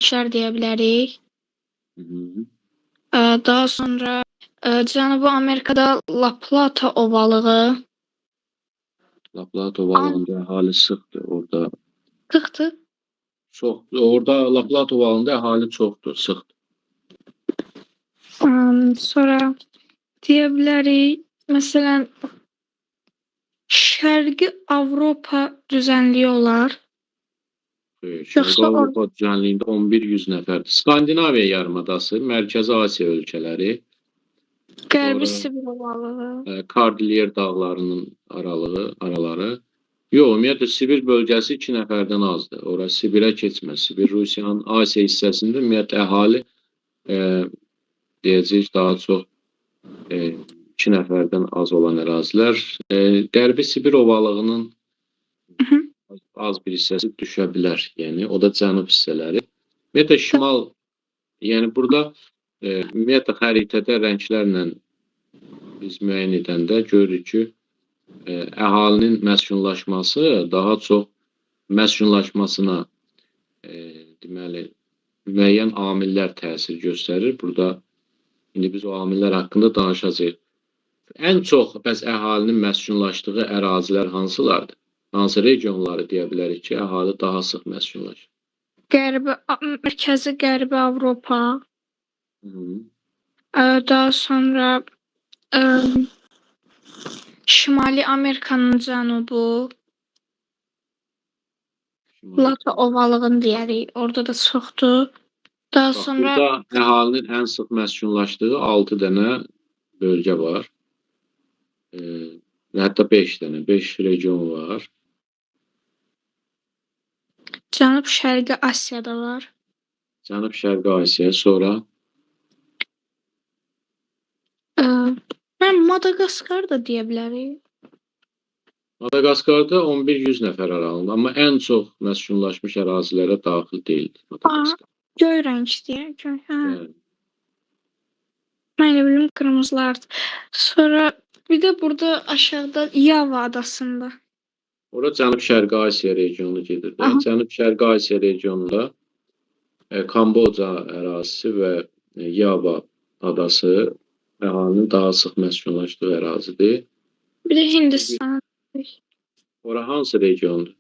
işler deyə bilərik. Hı -hı. Daha sonra Cənubi Amerikada La Plata ovalığı. La Plata ovalığında əhali sıxdır. Orada Sıxdır. çoxdur. Orada La Plata ovalığında əhali çoxdur, sıxdır. Sonra deyə bilərik, məsələn, Şərqi Avropa düzənliyi olar. Şərqi Avropa düzənliyində 1100 nəfərdir. Skandinaviya yarımadası, Mərkəzi Asiya ölkələri, Qərbi Sibir ovalığı, Kordilyer dağlarının araları. Yox, ümumiyyətlə Sibir bölgəsi 2 nəfərdən azdır. Ora Sibirə keçməz. Sibir Rusiyanın Asiya hissəsində ümumiyyətlə əhali deyəcəyik daha çox 2 nəfərdən az olan ərazilər. Qərbi Sibir ovalığının az bir hissəsi düşə bilər. Yəni o da cənub hissələri. Ümumiyyətlə şimal, yəni burada ümumiyyətlə xəritədə rənglərlə biz müəyyən edəndə görürük ki, əhalinin məskunlaşması daha çox məskunlaşmasına deməli müəyyən amillər təsir göstərir. Burada indi biz o amillər haqqında danışacağıq. Ən çox bəs əhalinin məskunlaşdığı ərazilər hansılardır? Hansı regionları deyə bilərik ki, əhali daha sıx məskunlaşır? Mərkəzi Qərbi Avropa. Hı. Daha sonra Şimali Amerikanın cənubu. Plata ovalığını deyərik. Orada da çoxdur. Daha sonra burada əhalinin ən sıx məskunlaşdığı 6 dənə bölgə var. Hətta 5 dənə, 5 region var. Cənub-Şərqi Asiyada var. Cənub-Şərqi Asiya, sonra Madaqaskar da deyə bilərik. Madaqaskarda 1100 nəfər aralığında, amma ən çox məskunlaşmış ərazilərə daxil deyildir Madaqaskar. Göy rəng deyək. Mən elə bilim qırmızılardır. Sonra bir də burada aşağıda Yava adasında. Ora Cənub-Şərqi Asiya regionu gedir. Cənub-Şərqi Asiya regionunda Kamboca ərazisi və Yava adası əhalinin daha sıx məskunlaşdığı ərazidir. Bir də Hindistan. Ora hansı regiondur?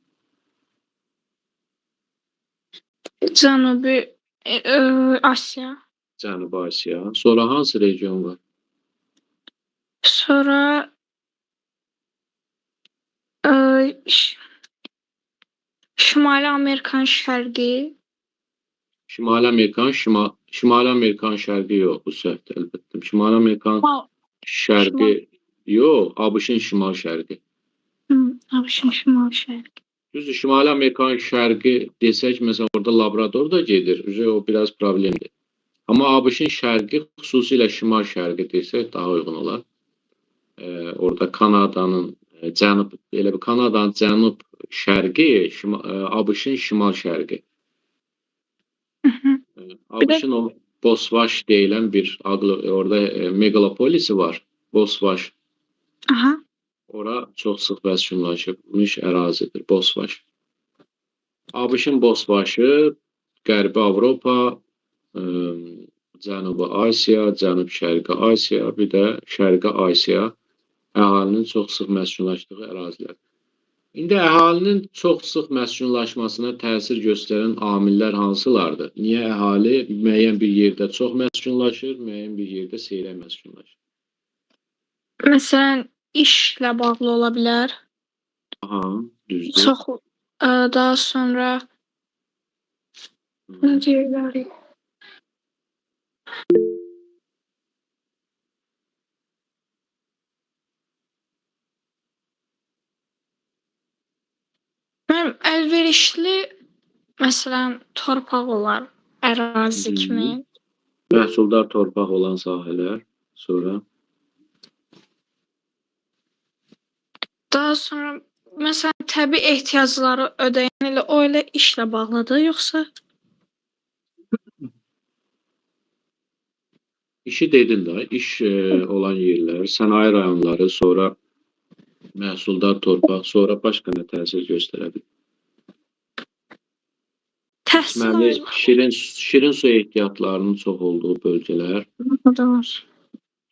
Cənubi Asiya. Cənubi Asiya. Sonra hansı region var? Sonra Şimali Amerikan şərqi. Şimali Amerikan şərqi yox, bu səhvdir əlbəttə. Şimali Amerikan şərqi yox, ABC-in şimal şərqi. ABC-in şimal şərqi. Düzdür, Şimali Amerikan şərqi desək, məsələn, orada Labrador da gedir. O biraz problemdir. Amma ABŞ-in şərqi, xüsusilə şimal şərqi desək daha uyğun olar. Orada Kanadanın cənub şərqi, ABŞ-in şimal şərqi. ABŞ-in o Bosvaş deyilən bir orada megalopolisi var. Bosvaş. Ora çox sıx məskunlaşmış ərazidir, Bosvaş. ABŞ-in Bosvaşı, Qərbi Avropa, Cənubi Asiya, Cənub-Şərqi Asiya, bir də Şərqi Asiya əhalinin çox sıx məskunlaşdığı ərazilər. İndi əhalinin çox sıx məskunlaşmasına təsir göstərən amillər hansılardır? Niyə əhali müəyyən bir yerdə çox məskunlaşır, müəyyən bir yerdə seyrək məskunlaşır? Məsələn, işlə bağlı ola bilər. Düzdür. Çox, daha sonra nə deyirlər? Əlverişli, məsələn, torpaq olar, ərazi kimi. Məhsuldar torpaq olan sahələr, sonra? Daha sonra, məsələn, təbii ehtiyacları ödəyən elə o elə işlə bağlıdır, yoxsa? İşi dedin də, iş olan yerlər, sənaye rayonları, sonra məhsuldar torpaq, sonra başqa nə təsir göstərə bilər? Təhsil Deməli, alırlar. şirin su ehtiyatlarının çox olduğu bölgələr, O da var.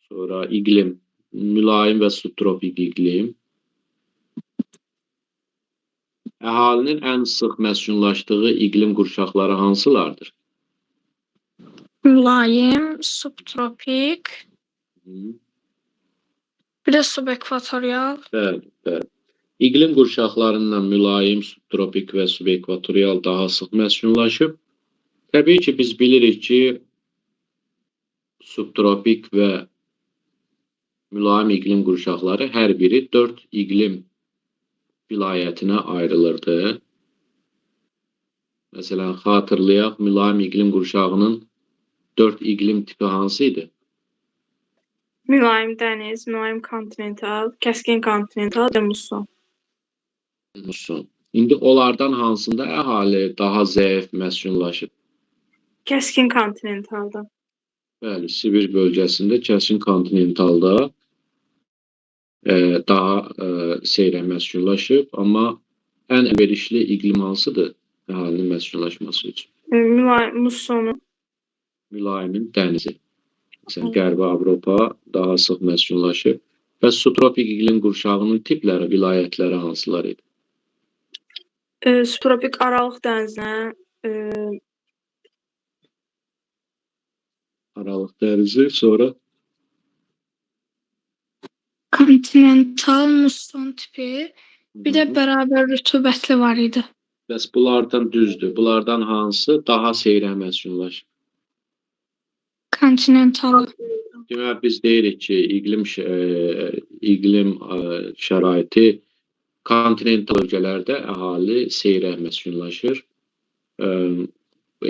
sonra iqlim, mülayim və subtropik iqlim. Əhalinin ən sıx məskunlaşdığı iqlim qurşaqları hansılardır? Mülayim, subtropik, Hı. bir də subekvatorial. Bəli, bəli. İqlim qurşaqlarından mülayim, subtropik və subekvatorial daha sıx məskunlaşıb. Təbii ki, biz bilirik ki, subtropik və mülayim iqlim qurşaqları hər biri 4 iqlim vilayətinə ayrılırdı. Məsələn, xatırlayaq, mülayim iqlim qurşağının 4 iqlim tipi hansı idi? Mülayim dəniz, mülayim kontinental, kəskin kontinental və muson. Muson. İndi onlardan hansında əhali daha zəif məskunlaşıb? Kəskin kontinentalda. Bəli, Sibir bölgəsində kəskin kontinentalda daha seyrə məskunlaşıb, amma ən əlverişli iqlim hansıdır əhalinin məskunlaşması üçün? Mülayim musonu. Mülayimin dənizi. Məsələn, Qərbi Avropa daha sıx məskunlaşıb və subtropik iqlim qurşağının tipləri, vilayətləri hansılar idi? Subtropik Aralıq dənizinə, Aralıq dənizi, sonra Kontinental, muson tipi, bir də bərabər rütubətli var idi. bəs bunlardan düzdür. Bunlardan hansı daha seyrə məskunlaşıb? Kontinental. Deməli, biz deyirik ki, iqlim şəraiti kontinental bölgələrdə əhali seyrə məskunlaşır.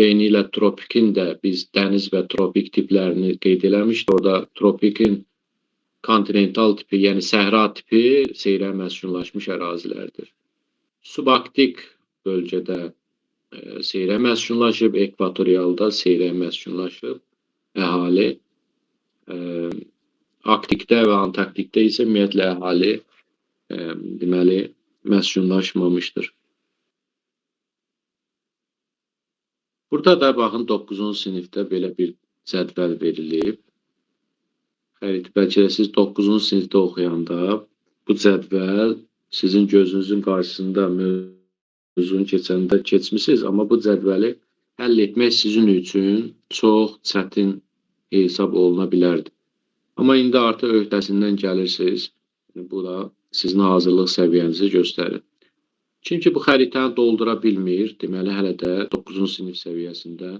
Eyni ilə tropikin də biz dəniz və tropik tiplərini qeyd eləmişdik. Orada tropikin kontinental tipi, yəni səhra tipi seyrə məskunlaşmış ərazilərdir. Subarktik bölgədə seyrə məskunlaşıb, ekvatorialda seyrə məskunlaşıb əhali. Arktikdə və Antarktikdə isə ümumiyyətlə əhali deməli məskunlaşmamışdır. Burada da baxın 9-cu sinifdə belə bir cədvəl verilib. Bəlkə də siz 9-cu sinifdə oxuyanda bu cədvəl sizin gözünüzün qarşısında mövzunu keçəndə keçmisiniz, amma bu cədvəli həll etmək sizin üçün çox çətin hesab oluna bilərdi. Amma indi artıq öhdəsindən gəlirsiniz. Bu da sizin hazırlıq səviyyənizi göstərir. Çünki bu xəritəni doldura bilmir, deməli hələ də 9-cu sinif səviyyəsində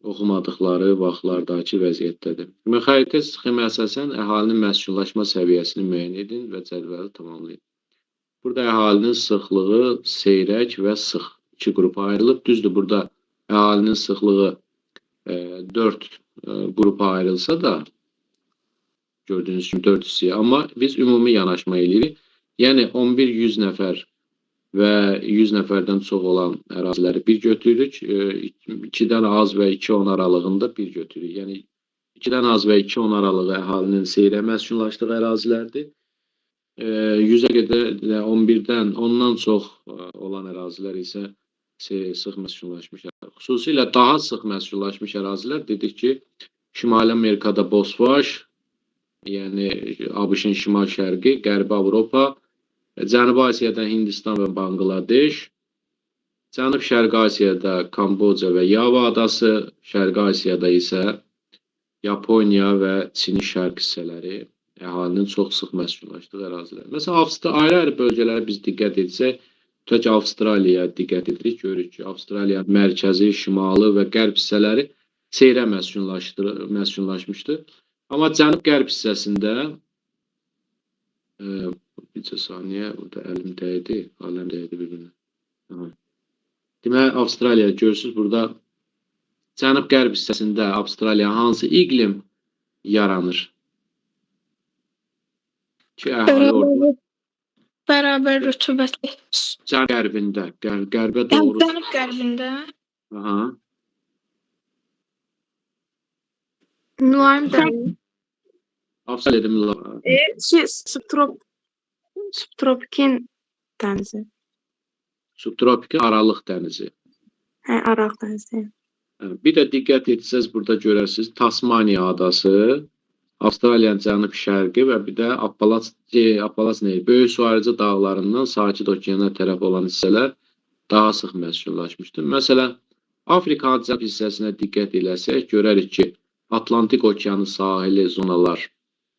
oxumadıqları vaxtlardakı vəziyyətdədir. Xəritə sxemə əsasən əhalinin məskunlaşma səviyyəsini müəyyən edin və cədvəli tamamlayın. Burada əhalinin sıxlığı seyrək və sıx iki qrupa ayrılıb. Düzdür, burada əhalinin sıxlığı 4 qrupa ayrılsa da, gördüyünüz kimi 4 hissəyə, amma biz ümumi yanaşma eləyirik. Yəni 11-100 nəfər və 100 nəfərdən çox olan əraziləri bir götürürük. 2-dən az və 2-10 aralığında bir götürürük. Yəni 2-dən az və 2-10 aralığı əhalinin seyrə məskunlaşdığı ərazilərdir. 100-ə qədər 11-dən 10-dan çox olan ərazilər isə sıx məskunlaşmış ərazilər. Xüsusilə daha sıx məskunlaşmış ərazilər dedik ki, Şimali Amerikada Bosfaş, yəni ABŞ-ın şimal-şərqi, Qərbi Avropa, Cənubi Asiyada Hindistan və Bangladeş, Cənub-Şərqi Asiyada Kamboca və Yava adası, Şərqi Asiyada isə Yaponiya və Çinin şərq hissələri əhalinin çox sıx məskunlaşdığı ərazilər. Məsələn, ayrı-ayrı bölgələrə biz diqqət etsək, tək Avstraliyaya diqqət edirik, görürük ki, Avstraliya mərkəzi, şimalı və qərb hissələri seyrə məskunlaşmışdır. Amma cənub-qərb hissəsində bircə saniyə, burada əlim dəydi, aləm dəydi bir-birinə. Deməli, Avstraliya görürsünüz, burada cənub-qərb hissəsində Avstraliya hansı iqlim yaranır? Ki, əhali orada Bərabər rütubətli. qərbində, qərbə doğru. Cənub-qərbində. Mülayim dəniz. Avstraliyada mülayim. Subtropikin dənizi. Subtropik Aralıq dənizi. Hə, Araq dənizi. Bir də diqqət etsəz burada görərsiniz Tasmaniya adası, Avstraliyanın cənub-şərqi və bir də Appalach Böyük su ayrıcı dağlarından Sakit okeana tərəf olan hissələr daha sıx məskunlaşmışdır. Məsələn, Afrikanın cənub hissəsinə diqqət eləsək, görərik ki, Atlantik okeanı sahili zonalar,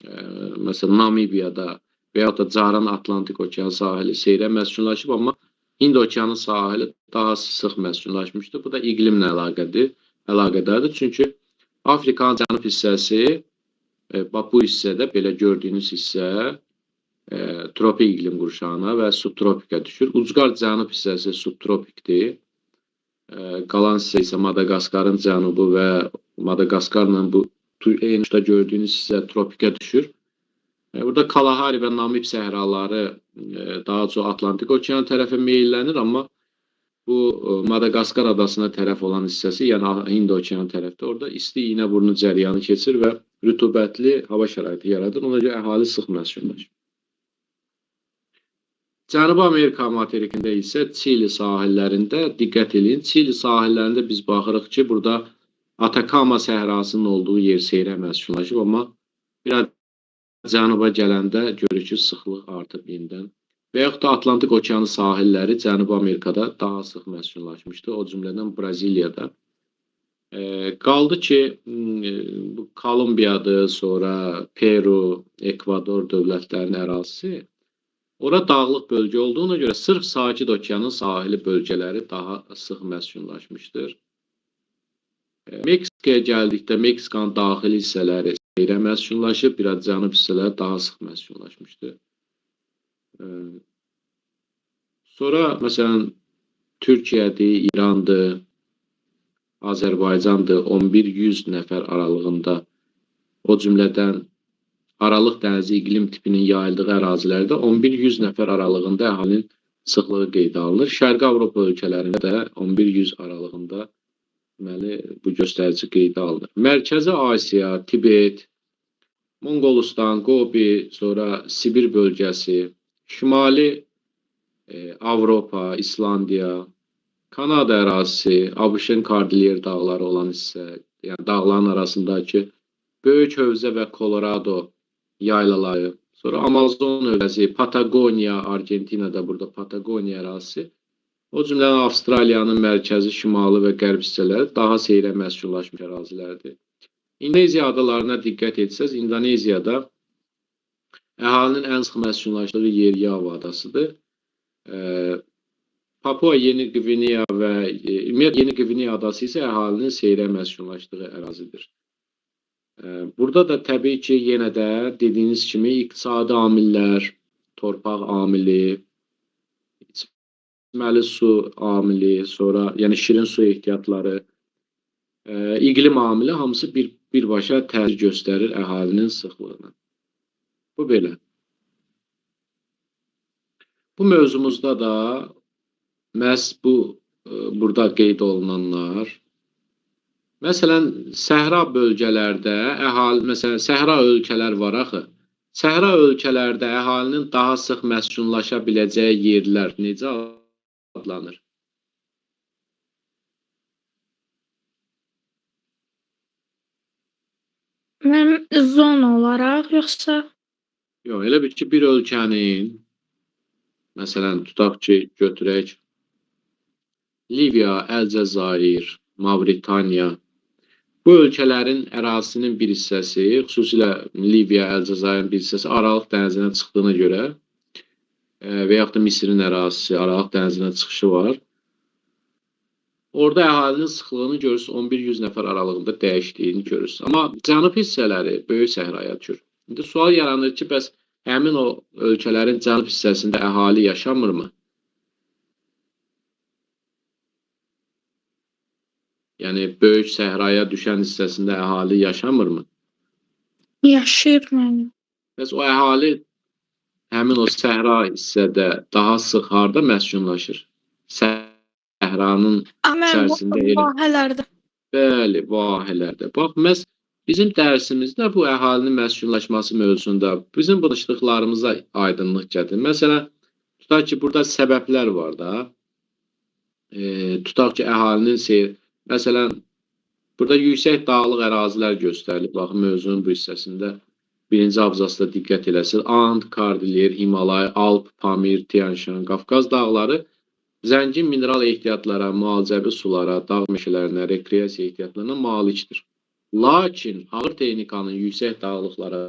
məsələn, Namibiyada və ya da Caran Atlantik okeanı sahili seyrə məskunlaşıb, amma Hind okeanı sahili daha sıx məskunlaşmışdır. Bu da iqlimlə əlaqədardır. Çünki Afrikanın cənub hissəsi, bu hissədə belə gördüyünüz hissə tropik iqlim qurşağına və subtropikə düşür. Ucqar cənub hissəsi subtropikdir. Qalan hissə isə Madaqaskarın cənubu və Madaqaskarla bu eyni gördüyünüz hissə tropikə düşür. Burada Kalahari və Namib səhraları daha çox Atlantik okeanı tərəfə meyllənir, amma bu Madaqaskar adasına tərəf olan hissəsi, yəni Hind okeanı tərəfdə, orada isti iynəburnu cəryanı keçir və rütubətli hava şəraiti yaradır. Ona görə əhali sıx məskunlaşır. Cənubi Amerika materikində isə Çili sahillərində diqqət edin. Çili sahillərində biz baxırıq ki, burada Atakama səhrasının olduğu yer seyrə məskunlaşıb, amma bir cənuba gələndə görürük ki, sıxlıq artıb yenidən. Və yaxud da Atlantik okeanı sahilləri Cənubi Amerikada daha sıx məskunlaşmışdı, o cümlədən Braziliyada. Qaldı ki, Kolumbiyadır, sonra Peru, Ekvador dövlətlərinin ərazisi. Ora dağlıq bölgə olduğuna görə sırf Sakit okeanın sahili bölgələri daha sıx məskunlaşmışdır. Meksikaya gəldikdə Meksikanın daxili hissələri seyrə məskunlaşıb, biraz cənub hissələri daha sıx məskunlaşmışdır. Sonra, məsələn, Türkiyədir, İrandır, Azərbaycandır, 11-100 nəfər aralığında, o cümlədən Aralıq dənizi iqlim tipinin yayıldığı ərazilərdə 11-100 nəfər aralığında əhalinin sıxlığı qeydə alınır. Şərqi Avropa ölkələrində də 11-100 aralığında bu göstərici qeydə alınır. Mərkəzi Asiya, Tibet, Monqolistan, Qobi, sonra Sibir bölgəsi, Şimali Avropa, İslandiya, Kanada ərazisi, ABŞ-ın Kordilyer dağları olan hissə, yəni dağların arasındakı Böyük Hövzə və Colorado yaylaları, sonra Amazon hövzəsi, Patagoniya, Argentinada burada Patagoniya ərazisi, o cümlədən Avstraliyanın mərkəzi, şimalı və qərb hissələri daha seyrə məskunlaşmış ərazilərdir. İndoneziya adalarına diqqət etsəz, İndoneziyada əhalinin ən sıx məskunlaşdığı yer Yava adasıdır. Papua Yeni Qvineya və Yeni Qvineya adası isə əhalinin seyrə məskunlaşdığı ərazidir. Burada da təbii ki, yenə də dediyiniz kimi iqtisadi amillər, torpaq amili, içməli su amili, sonra yəni şirin su ehtiyatları, iqlim amili hamısı birbaşa təsir göstərir əhalinin sıxlığına. Bu belə. Bu mövzumuzda da məhz burada qeyd olunanlar, məsələn, səhra bölgələrdə məsələn, səhra ölkələr var axı. Səhra ölkələrdə əhalinin daha sıx məskunlaşa biləcəyi yerlər necə adlanır? Zona olaraq, yoxsa? Yox, elə bir ki, bir ölkənin, məsələn, tutaq ki, götürək, Liviya, Əlcəzair, Mavritaniya, bu ölkələrin ərazisinin bir hissəsi, xüsusilə Liviya, Əlcəzairin bir hissəsi Aralıq dənizinə çıxdığına görə və yaxud da Misirin ərazisi Aralıq dənizinə çıxışı var. Orada əhalinin sıxlığını görürsünüz, 11-100 nəfər aralığında dəyişdiyini görürsünüz. Amma cənub hissələri böyük səhraya düşür. İndi sual yaranır ki, bəs həmin o ölkələrin cənub hissəsində əhali yaşamırmı? Yəni, böyük səhraya düşən hissəsində əhali yaşamırmı? Yaşayır mənim. Bəs o əhali həmin o səhra hissədə daha sıx harda məskunlaşır? Səhranın içərisində elə. Vahələrdə. Bəli, vahələrdə. Bax, məhz bizim dərsimizdə bu əhalinin məskunlaşması mövzusunda bizim bu danışdıqlarımıza aydınlıq gətirir. Məsələn, tutaq ki, burada səbəblər var da. tutaq ki, əhalinin seyr, məsələn, burada yüksək dağlıq ərazilər göstərilib. Baxın, mövzunun bu hissəsində birinci abzasda diqqət eləsiniz. And, Kordilyer, Himalay, Alp, Pamir, Tian-Şan, Qafqaz dağları zəngin mineral ehtiyatlara, müalicəvi sulara, dağ meşələrinə, rekreasiya ehtiyatlarına malikdir. Lakin ağır texnikanın yüksək dağlıqlara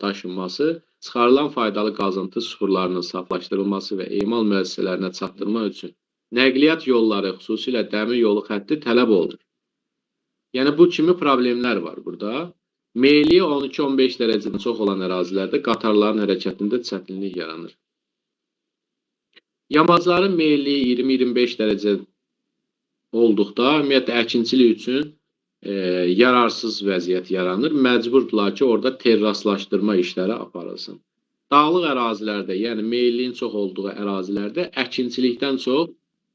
daşınması, çıxarılan faydalı qazıntı suxurlarının saflaşdırılması və emal müəssisələrinə çatdırmaq üçün nəqliyyat yolları, xüsusilə dəmir yolu xətti tələb olunur. Yəni, bu kimi problemlər var burada. Meyilliyi 12-15 dərəcədən çox olan ərazilərdə qatarların hərəkətində çətinlik yaranır. Yamacların meyilliyi 20-25 dərəcə olduqda, ümumiyyətlə, əkinçilik üçün yararsız vəziyyət yaranır. Məcburdurlar ki, orada terraslaşdırma işləri aparılsın. Dağlıq ərazilərdə, yəni meyilliyin çox olduğu ərazilərdə əkinçilikdən çox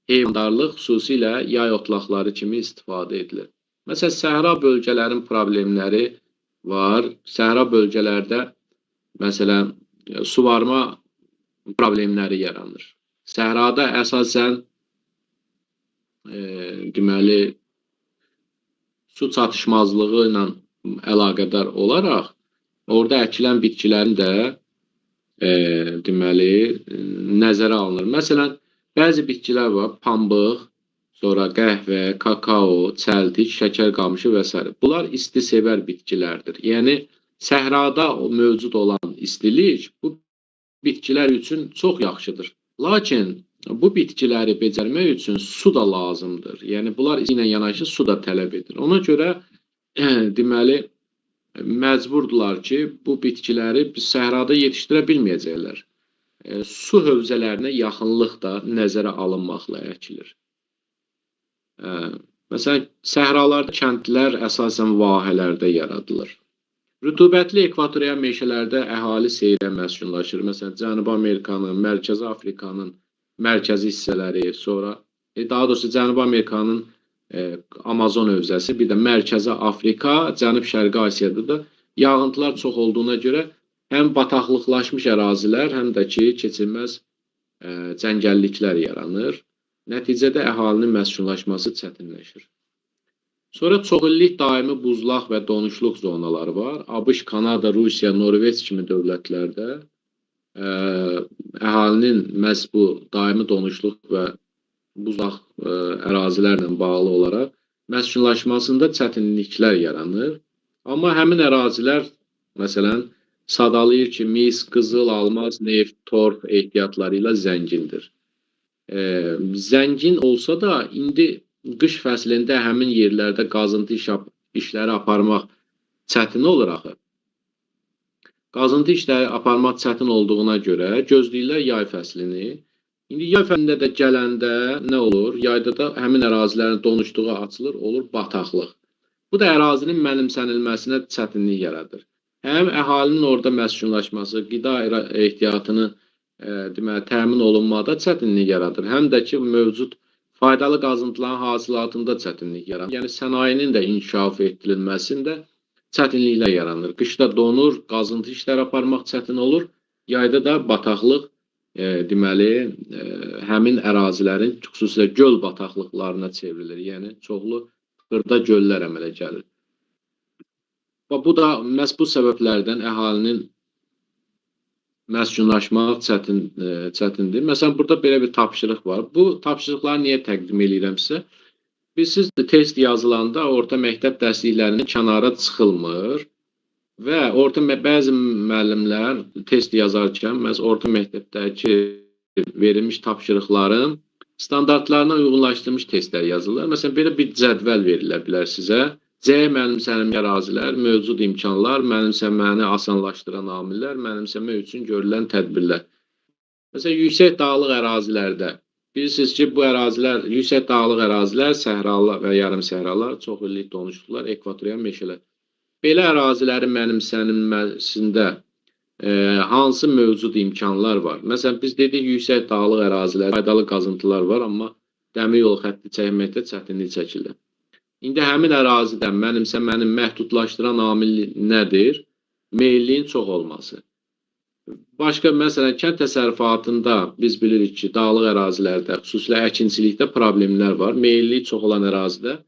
heyvandarlıq, xüsusilə yay otlaqları kimi istifadə edilir. Məsələn, səhra bölgələrin problemləri var. Səhra bölgələrdə, məsələn, suvarma problemləri yaranır. Səhrada əsasən deməli, su çatışmazlığı ilə əlaqədar olaraq orada əkilən bitkilərin də deməli, nəzərə alınır. Məsələn, bəzi bitkilər var, pambıq, sonra qəhvə, kakao, çəltik, şəkər qamışı və s. Bunlar istisevər bitkilərdir. Yəni, səhrada mövcud olan istilik bu bitkilər üçün çox yaxşıdır. Lakin bu bitkiləri becərmək üçün su da lazımdır. Yəni, bunlar ilə yanaşı su da tələb edir. Ona görə, deməli, məcburdurlar ki, bu bitkiləri səhrada yetişdirə bilməyəcəklər. Su hövzələrinə yaxınlıq da nəzərə alınmaqla əkilir. Məsələn, səhralarda kəndlər əsasən vahələrdə yaradılır. Rütubətli ekvatorial meşələrdə əhali seyrə məskunlaşır. Məsələn, Cənubi Amerikanın, Mərkəzi Afrikanın mərkəzi hissələri, sonra, daha doğrusu Cənubi Amerikanın Amazon hövzəsi, bir də Mərkəzi Afrika, Cənub-Şərqi Asiyada da yağıntılar çox olduğuna görə həm bataqlıqlaşmış ərazilər, həm də ki, keçilməz cəngəlliklər yaranır. Nəticədə əhalinin məskunlaşması çətinləşir. Sonra çoxillik daimi buzlaq və donuşluq zonaları var. ABŞ, Kanada, Rusiya, Norveç kimi dövlətlərdə əhalinin məhz bu daimi donuşluq və buzlaq ərazilərlə bağlı olaraq məskunlaşmasında çətinliklər yaranır. Amma həmin ərazilər, məsələn, sadalayır ki, mis, qızıl, almaz, neft, torf ehtiyatları ilə zəngindir. Zəngin olsa da, indi qış fəslində həmin yerlərdə qazıntı işləri aparmaq çətin olur axı. Qazıntı işləri aparmaq çətin olduğuna görə gözləyirlər yay fəslini. İndi yay fəslində də gələndə nə olur? Yayda da həmin ərazilərin donuşduğu açılır, olur bataqlıq. Bu da ərazinin mənimsənilməsinə çətinlik yaradır. Həm əhalinin orada məskunlaşması, qida ehtiyatını təmin olunmada çətinlik yaradır. Həm də ki, mövcud faydalı qazıntıların hasilatında çətinlik yaranır. Yəni, sənayinin də inkişaf etdirilməsində çətinliklər yaranır. Qışda donur, qazıntı işləri aparmaq çətin olur. Yayda da bataqlıq, deməli, həmin ərazilərin xüsusilə göl bataqlıqlarına çevrilir. Yəni, çoxlu xırda göllər əmələ gəlir. Bu da məhz bu səbəblərdən əhalinin məskunlaşmaq çətindir. Məsələn, burada belə bir tapşırıq var. Bu tapşırıqları niyə təqdim edirəm sizə? Siz test yazılanda orta məktəb dərsliklərinin kənara çıxılmır və bəzi müəllimlər test yazarkən məhz orta məktəbdəki verilmiş tapşırıqların standartlarına uyğunlaşdırılmış testlər yazılır. Məsələn, belə bir cədvəl verilə bilər sizə. C mənimsənilmə ərazilər, mövcud imkanlar, mənimsənməni asanlaşdıran amillər, mənimsənmə üçün görülən tədbirlər. Məsələn, yüksək dağlıq ərazilərdə bilirsiniz ki, bu ərazilər, yüksək dağlıq ərazilər, səhralar və yarım səhralar, çoxillik donuşluqlar, ekvatorial meşələr. Belə ərazilərin mənimsənilməsində hansı mövcud imkanlar var? Məsələn, biz dedik, yüksək dağlıq ərazilər, faydalı qazıntılar var, amma dəmir yol xətti çəkməkdə çətinlik çəkilir. İndi həmin ərazidən mənimsənmənin məhdudlaşdıran amil nədir? Meyilliyin çox olması. Başqa məsələn kənd təsərrüfatında biz bilirik ki, dağlıq ərazilərdə, xüsusilə əkinçilikdə problemlər var. Meyilliyi çox olan ərazidə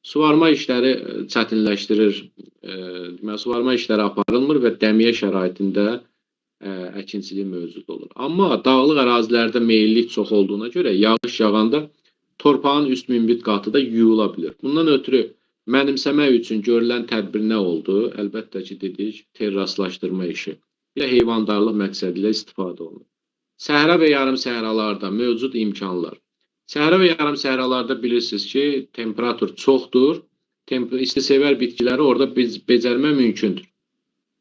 suvarma işləri çətinləşdirir. Deməli, suvarma işləri aparılmır və dəmiyə şəraitində əkinçilik mövcud olur. Amma dağlıq ərazilərdə meyillik çox olduğuna görə yağış yağanda torpağın üst minbit qatı da yuyula bilir. Bundan ötürü mənimsəmək üçün görülən tədbir nə oldu? Əlbəttə ki, dedik, terraslaşdırma işi. Bir də heyvandarlıq məqsədi ilə istifadə olunur. Səhra və yarım səhralarda mövcud imkanlar. Səhra və yarım səhralarda bilirsiniz ki, temperatur çoxdur. İstisevər bitkiləri orada becərmək mümkündür.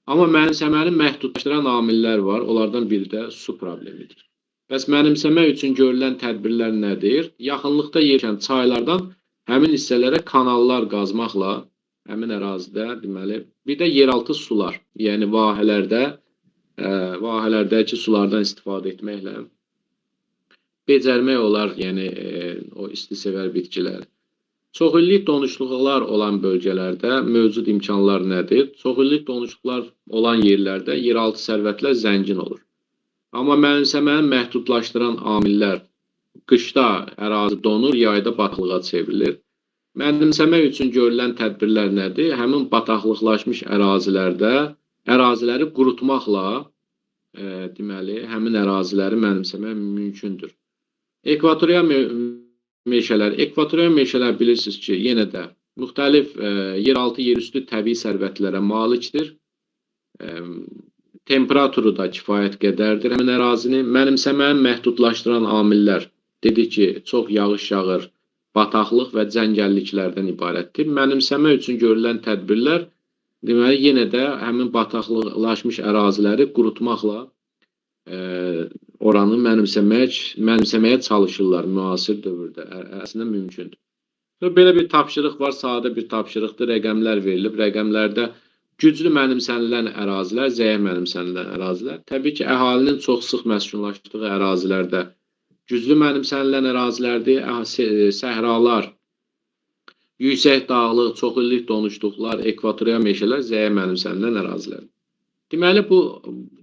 Amma mənimsəməni məhdudlaşdıran amillər var. Onlardan biri də su problemidir. Bəs mənimsəmək üçün görülən tədbirlər nədir? Yaxınlıqda yerləşən çaylardan həmin hissələrə kanallar qazmaqla həmin ərazidə, deməli, bir də yeraltı sular, yəni vahələrdəki sulardan istifadə etməklə becərmək olar, yəni o istisevər bitkiləri. Çoxillik donuşluqlar olan bölgələrdə mövcud imkanlar nədir? Çoxillik donuşluqlar olan yerlərdə yeraltı sərvətlər zəngin olur. Amma mənimsəməni məhdudlaşdıran amillər qışda ərazi donur, yayda bataqlığa çevrilir. Mənimsəmək üçün görülən tədbirlər nədir? Həmin bataqlıqlaşmış ərazilərdə əraziləri qurutmaqla deməli, həmin əraziləri mənimsəmək mümkündür. Ekvatorial meşələr bilirsiniz ki, yenə də müxtəlif yeraltı, yerüstü təbii sərvətlərə malikdir. Temperaturu da kifayət qədərdir həmin ərazinin. Mənimsəməni məhdudlaşdıran amillər dedik ki, çox yağış yağır, bataqlıq və cəngəlliklərdən ibarətdir. Mənimsəmə üçün görülən tədbirlər deməli, yenə də həmin bataqlıqlaşmış əraziləri qurutmaqla oranı mənimsəməyə çalışırlar müasir dövrdə. Əslində mümkündür. Belə bir tapşırıq var, sadə bir tapşırıqdır, rəqəmlər verilib. Rəqəmlərdə güclü mənimsənilən ərazilər, zəif mənimsənilən ərazilər. Təbii ki, əhalinin çox sıx məskunlaşdığı ərazilərdə güclü mənimsənilən ərazilərdir, səhralar, yüksək dağlıq, çoxillik donuşluqlar, ekvatorial meşələr zəif mənimsənilən ərazilər. Deməli, bu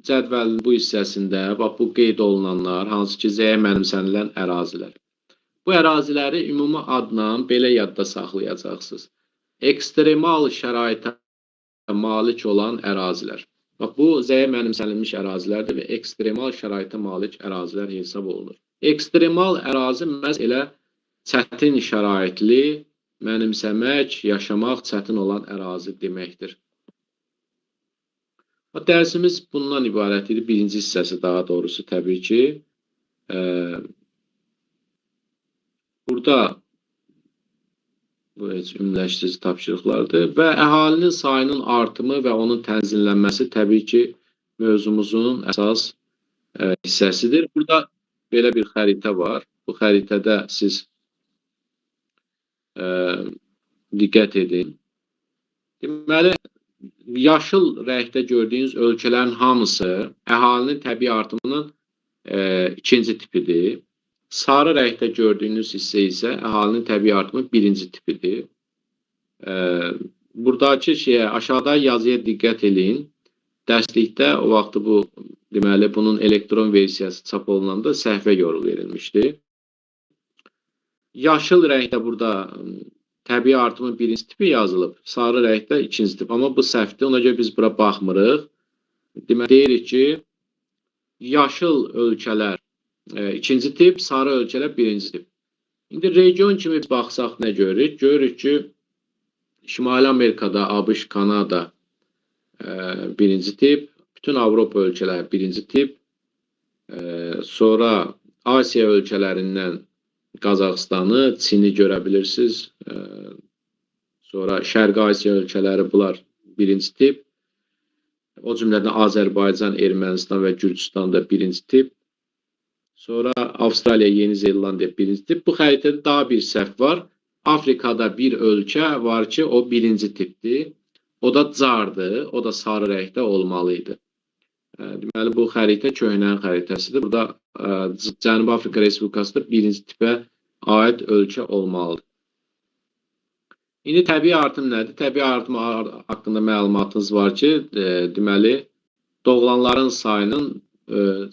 cədvəlin bu hissəsində bu qeyd olunanlar, hansı ki, zəif mənimsənilən ərazilər. Bu əraziləri ümumi adla belə yadda saxlayacaqsınız. Ekstremal şəraitə malik olan ərazilər. Bu, zəif mənimsənilmiş ərazilərdir və ekstremal şəraitə malik ərazilər hesab olunur. Ekstremal ərazi məhz elə çətin şəraitli, mənimsəmək, yaşamaq çətin olan ərazi deməkdir. Dərsimiz bundan ibarət idi. Birinci hissəsi daha doğrusu təbii ki. Burada bu heç ümumiləşdirici tapşırıqlardır və əhalinin sayının artımı və onun tənzimlənməsi təbii ki, mövzumuzun əsas hissəsidir. Burada belə bir xəritə var. Bu xəritədə siz diqqət edin. Deməli, yaşıl rəngdə gördüyünüz ölkələrin hamısı əhalinin təbii artımının ikinci tipidir. Sarı rəngdə gördüyünüz hissə isə əhalinin təbii artımı birinci tipidir. Buradakı aşağıda yazıya diqqət edin. Dərslikdə o vaxtı bu, deməli, bunun elektron versiyası çap olunanda səhvə yol verilmişdi. Yaşıl rəngdə burada təbii artımın birinci tipi yazılıb, sarı rəngdə ikinci tip. Amma bu səhvdir, ona görə biz bura baxmırıq. Deməli, deyirik ki, yaşıl ölkələr ikinci tip, sarı ölkələr birinci tip. İndi region kimi baxsaq nə görürük? Görürük ki, Şimali Amerikada, ABŞ, Kanada birinci tip, bütün Avropa ölkələri birinci tip, sonra Asiya ölkələrindən Qazaxıstanı, Çini görə bilirsiniz. Sonra Şərqi Asiya ölkələri bunlar birinci tip. O cümlədən Azərbaycan, Ermənistan və Gürcüstan da birinci tip. Sonra Avstraliya, Yeni Zelandiya birinci tip. Bu xəritədə daha bir səhv var. Afrikada bir ölkə var ki, o birinci tipdir. O da Cardır. O da sarı rəngdə olmalıydı. Deməli, bu xəritə köhnənin xəritəsidir. Burada Cənubi Afrika Respublikasıda birinci tipə aid ölkə olmalıdır. İndi təbii artım nədir? Təbii artım haqqında məlumatınız var ki, deməli, doğulanların sayının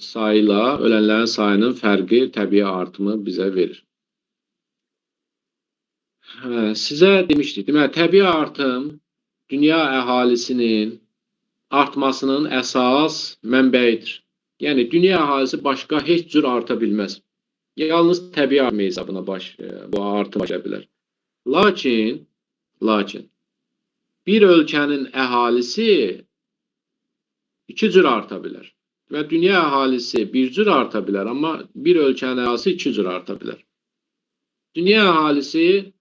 sayıyla ölənlərin sayının fərqi təbii artımı bizə verir. Sizə demişdik, deməli, təbii artım dünya əhalisinin artmasının əsas mənbəyidir. Yəni, dünya əhalisi başqa heç cür arta bilməz. Yalnız təbii artım hesabına bu artım başa bilər. Lakin, bir ölkənin əhalisi iki cür arta bilər. Və dünya əhalisi bir cür arta bilər, amma bir ölkənin əhalisi iki cür arta bilər. Dünya əhalisi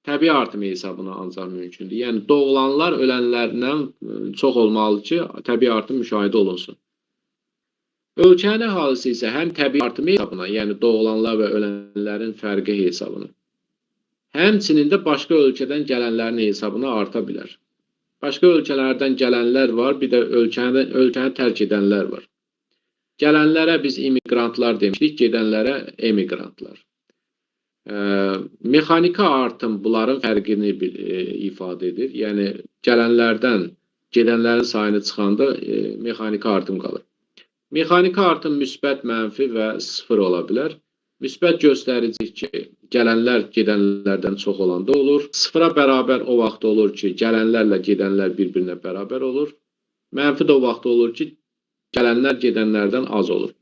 təbii artım hesabına ancaq mümkündür. Yəni, doğulanlar ölənlərdən çox olmalı ki, təbii artım müşahidə olunsun. Ölkənin əhalisi isə həm təbii artım hesabına, yəni doğulanlar və ölənlərin fərqi hesabına, həmçinin də başqa ölkədən gələnlərin hesabına arta bilər. Başqa ölkələrdən gələnlər var, bir də ölkəni tərk edənlər var. Gələnlərə biz immigrantlar demişdik, gedənlərə emigrantlar. Mexaniki artım bunların fərqini ifadə edir. Yəni, gələnlərdən gedənlərin sayını çıxanda mexaniki artım qalır. Mexaniki artım müsbət, mənfi və sıfır ola bilər. Müsbət göstərici ki, gələnlər gedənlərdən çox olanda olur. Sıfıra bərabər o vaxt olur ki, gələnlərlə gedənlər bir-birinə bərabər olur. Mənfi də o vaxt olur ki, gələnlər gedənlərdən az olur.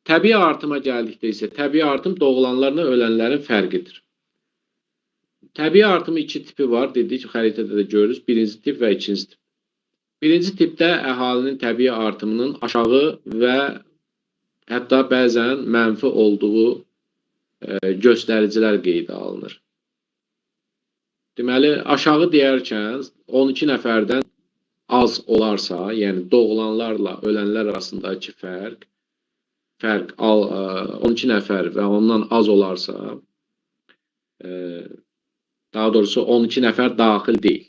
Təbii artıma gəldikdə isə, təbii artım doğulanlarla ölənlərin fərqidir. Təbii artımın iki tipi var, dedik, xəritədə də görürüz, birinci tip və ikinci tip. Birinci tipdə əhalinin təbii artımının aşağı və hətta bəzən mənfi olduğu göstəricilər qeydə alınır. Deməli, aşağı deyərkən 12 nəfərdən az olarsa, yəni doğulanlarla ölənlər arasındakı fərq 12 nəfər və ondan az olarsa, daha doğrusu 12 nəfər daxil deyil.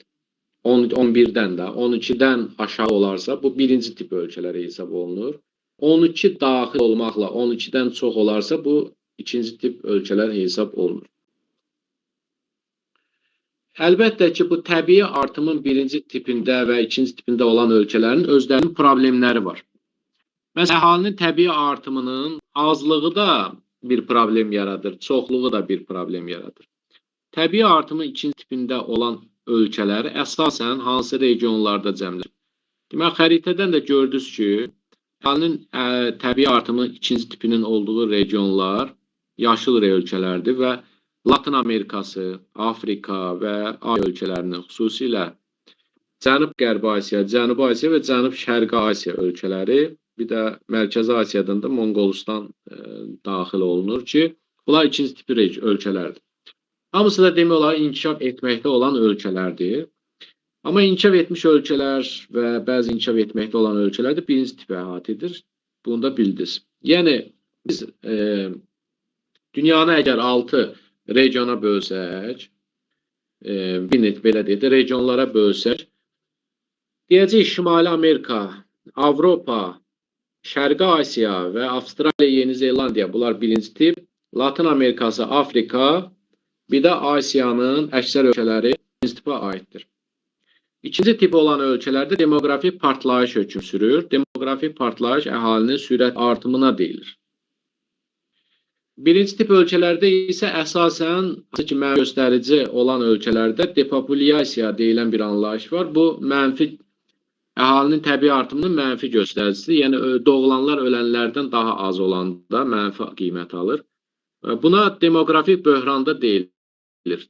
11-dən də, 12-dən aşağı olarsa, bu birinci tip ölkələrə hesab olunur. 12 daxil olmaqla 12-dən çox olarsa, bu ikinci tip ölkələr hesab olunur. Əlbəttə ki, bu təbii artımın birinci tipində və ikinci tipində olan ölkələrin özlərinin problemləri var. Məsələn, əhalinin təbii artımının azlığı da bir problem yaradır, çoxluğu da bir problem yaradır. Təbii artımın ikinci tipində olan ölkələri əsasən hansı regionlarda cəmlənir? Demək, xəritədən də gördünüz ki, əhalinin təbii artımın ikinci tipinin olduğu regionlar yaşıl ölkələrdir və Latin Amerikası, Afrika və Asiya ölkələrinin, xüsusilə Cənub-Qərbi Asiya, Cənubi Asiya və Cənub-Şərqi Asiya ölkələri, bir də Mərkəzi Asiyadan da Monqolistan daxil olunur ki, bunlar ikinci tipi ölkələrdir. Hamısı da demək olar inkişaf etməkdə olan ölkələrdir. Amma inkişaf etmiş ölkələr və bəzi inkişaf etməkdə olan ölkələr də birinci tipi əhatə edir. Bunu da bildiniz. Yəni, biz dünyanı əgər 6 regiona bölsək, belə deyək, regionlara bölsək, deyəcək Şimali Amerika, Avropa, Şərqi Asiya və Avstraliya, Yeni Zelandiya, bunlar birinci tip, Latin Amerikası, Afrika, bir də Asiyanın əksər ölkələri ikinci tipə aiddir. İkinci tip olan ölkələrdə demoqrafik partlayış hökm sürür. Demoqrafik partlayış əhalinin sürət artımına deyilir. Birinci tip ölkələrdə isə əsasən göstərici olan ölkələrdə depopulyasiya deyilən bir anlayış var. Bu, əhalinin təbii artımının mənfi göstəricisidir. Yəni, doğulanlar ölənlərdən daha az olanda mənfi qiymət alır. Buna demoqrafik böhranda deyilir.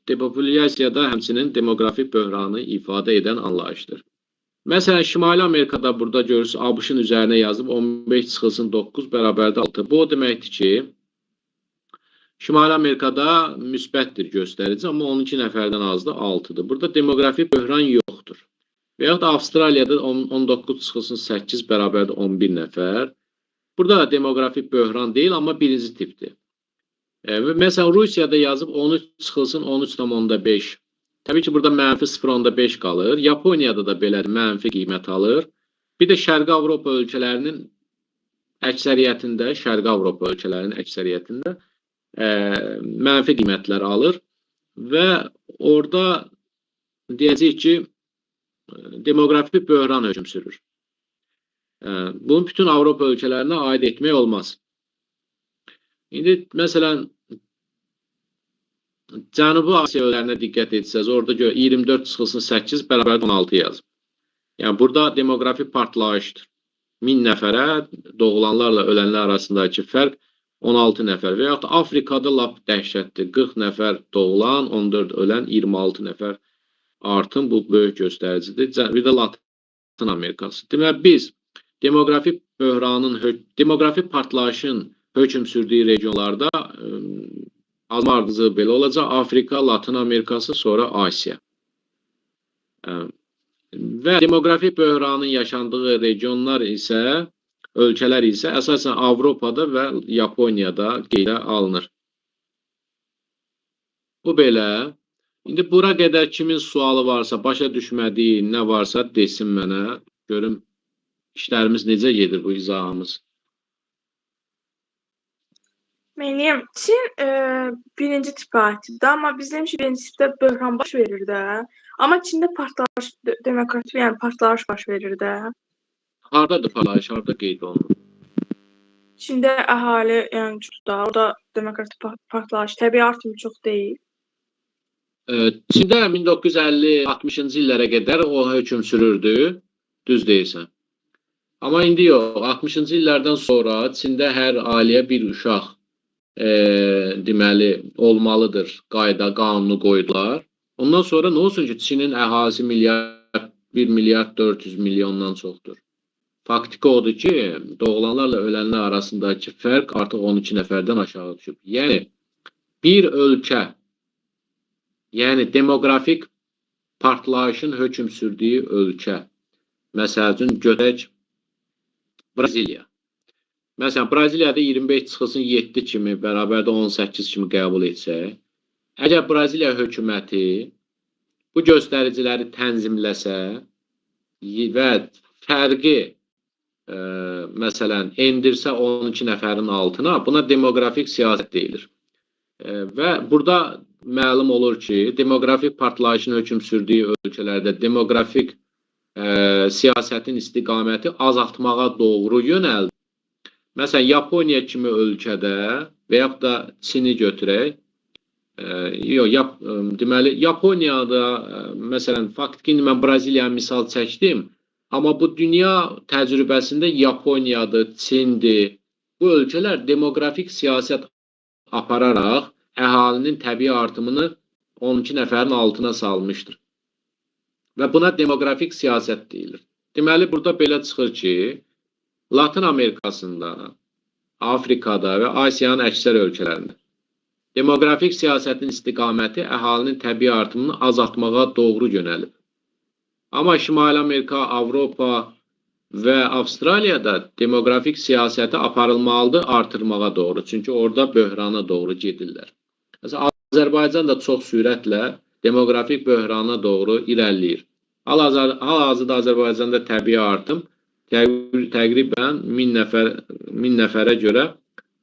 Depopulyasiyada həmçinin demoqrafik böhranı ifadə edən anlayışdır. Məsələn, Şimali Amerikada burada görürsünüz, ABŞ-ın üzərinə yazıb 15/9 bərabərdə 6. Bu o deməkdir ki, Şimali Amerikada müsbətdir göstərici, amma 12 nəfərdən azdır 6-dır. Burada demoqrafik böhran yoxdur. Və yaxud Avstraliyada 19/8 bərabərdə 11 nəfər. Burada da demoqrafik böhran deyil, amma birinci tipdir. Məsələn, Rusiyada yazıb 13/13,5. Təbii ki, burada mənfi 0,5 qalır. Yaponiyada da belədir, mənfi qiymət alır. Bir də Şərqi Avropa ölkələrinin əksəriyyətində mənfi qiymətlər alır. Və orada deyəcək ki, demografi böhran hökm sürür. Bunu bütün Avropa ölkələrinə aid etmək olmaz. İndi məsələn Cənubi Asiya ölkələrinə diqqət etsəz, orada 24 çıxılsın 8 bərabər 16 yazıb. Yəni burada demografi partlayışdır. 1000 nəfərə doğulanlarla ölənlər arasındakı fərq 16 nəfər və yaxud da Afrikada lap dəhşətdir. 40 nəfər doğulan, 14 ölən, 26 nəfər artım, bu böyük göstəricidir. Bir də Latin Amerikası. Deməli biz demografi böhranın, demografi partlayışın hökm sürdüyü regionlarda azma ardıcı belə olacaq. Afrika, Latin Amerikası, sonra Asiya. Və demografi böhranın yaşandığı regionlar isə, ölkələr isə əsasən Avropada və Yaponiyada qeydə alınır. Bu belə. İndi bura qədər kimin sualı varsa, başa düşmədiyi nə varsa desin mənə. Görüm işlərimiz necə gedir bu izahımız. Mənim Çin birinci tip aktivdir, amma bizdə həmişə birinci tipdə böhran baş verir də. Amma Çində partlayış, demografi, yəni partlayış baş verir də. Hardadır partlayış, harda qeyd olunur? Çində əhali, yəni çoxdur, orada demografi partlayış, təbii artım çox deyil. Çində 1950-60-cı illərə qədər o hökm sürürdü, düz deyirsən. Amma indi yox, 60-cı illərdən sonra Çində hər ailəyə bir uşaq deməli olmalıdır, qayda, qanunu qoydular. Ondan sonra nə olsun ki, Çinin əhalisi 1 milyard 400 milyondan çoxdur. Faktiki odur ki, doğulanlarla ölənlər arasındakı fərq artıq 12 nəfərdən aşağı düşüb. Yəni, bir ölkə, yəni demografik partlayışın hökm sürdüyü ölkə, məsəl üçün, götürək Braziliya. Məsələn, Braziliyada 25 çıxılsın 7 kimi, bərabərdə 18 kimi qəbul etsək, əgər Braziliya hökuməti bu göstəriciləri tənzimləsə və fərqi məsələn, endirsə 12 nəfərin altına, buna demografik siyasət deyilir. Və burada məlum olur ki, demografik partlayışın hökm sürdüyü ölkələrdə demografik siyasətin istiqaməti azaltmağa doğru yönəldir. Məsələn, Yaponiya kimi ölkədə və yaxud da Çini götürək. Deməli, Yaponiyada, məsələn, faktiki mən Braziliyanı misal çəkdim. Amma bu dünya təcrübəsində Yaponiyadır, Çindir. Bu ölkələr demografik siyasət apararaq əhalinin təbii artımını 12 nəfərin altına salmışdır. Və buna demografik siyasət deyilir. Deməli, burada belə çıxır ki, Latin Amerikasında, Afrikada və Asiyanın əksər ölkələrində demografik siyasətin istiqaməti əhalinin təbii artımını azaltmağa doğru yönəlib. Amma Şimali Amerika, Avropa və Avstraliyada demografik siyasəti aparılmalıdır artırmağa doğru. Çünki orada böhrana doğru gedirlər. Məsələn, Azərbaycan da çox sürətlə demografik böhrana doğru irəliləyir. Hal-hazırda Azərbaycanda təbii artım təqribən 1000 nəfərə görə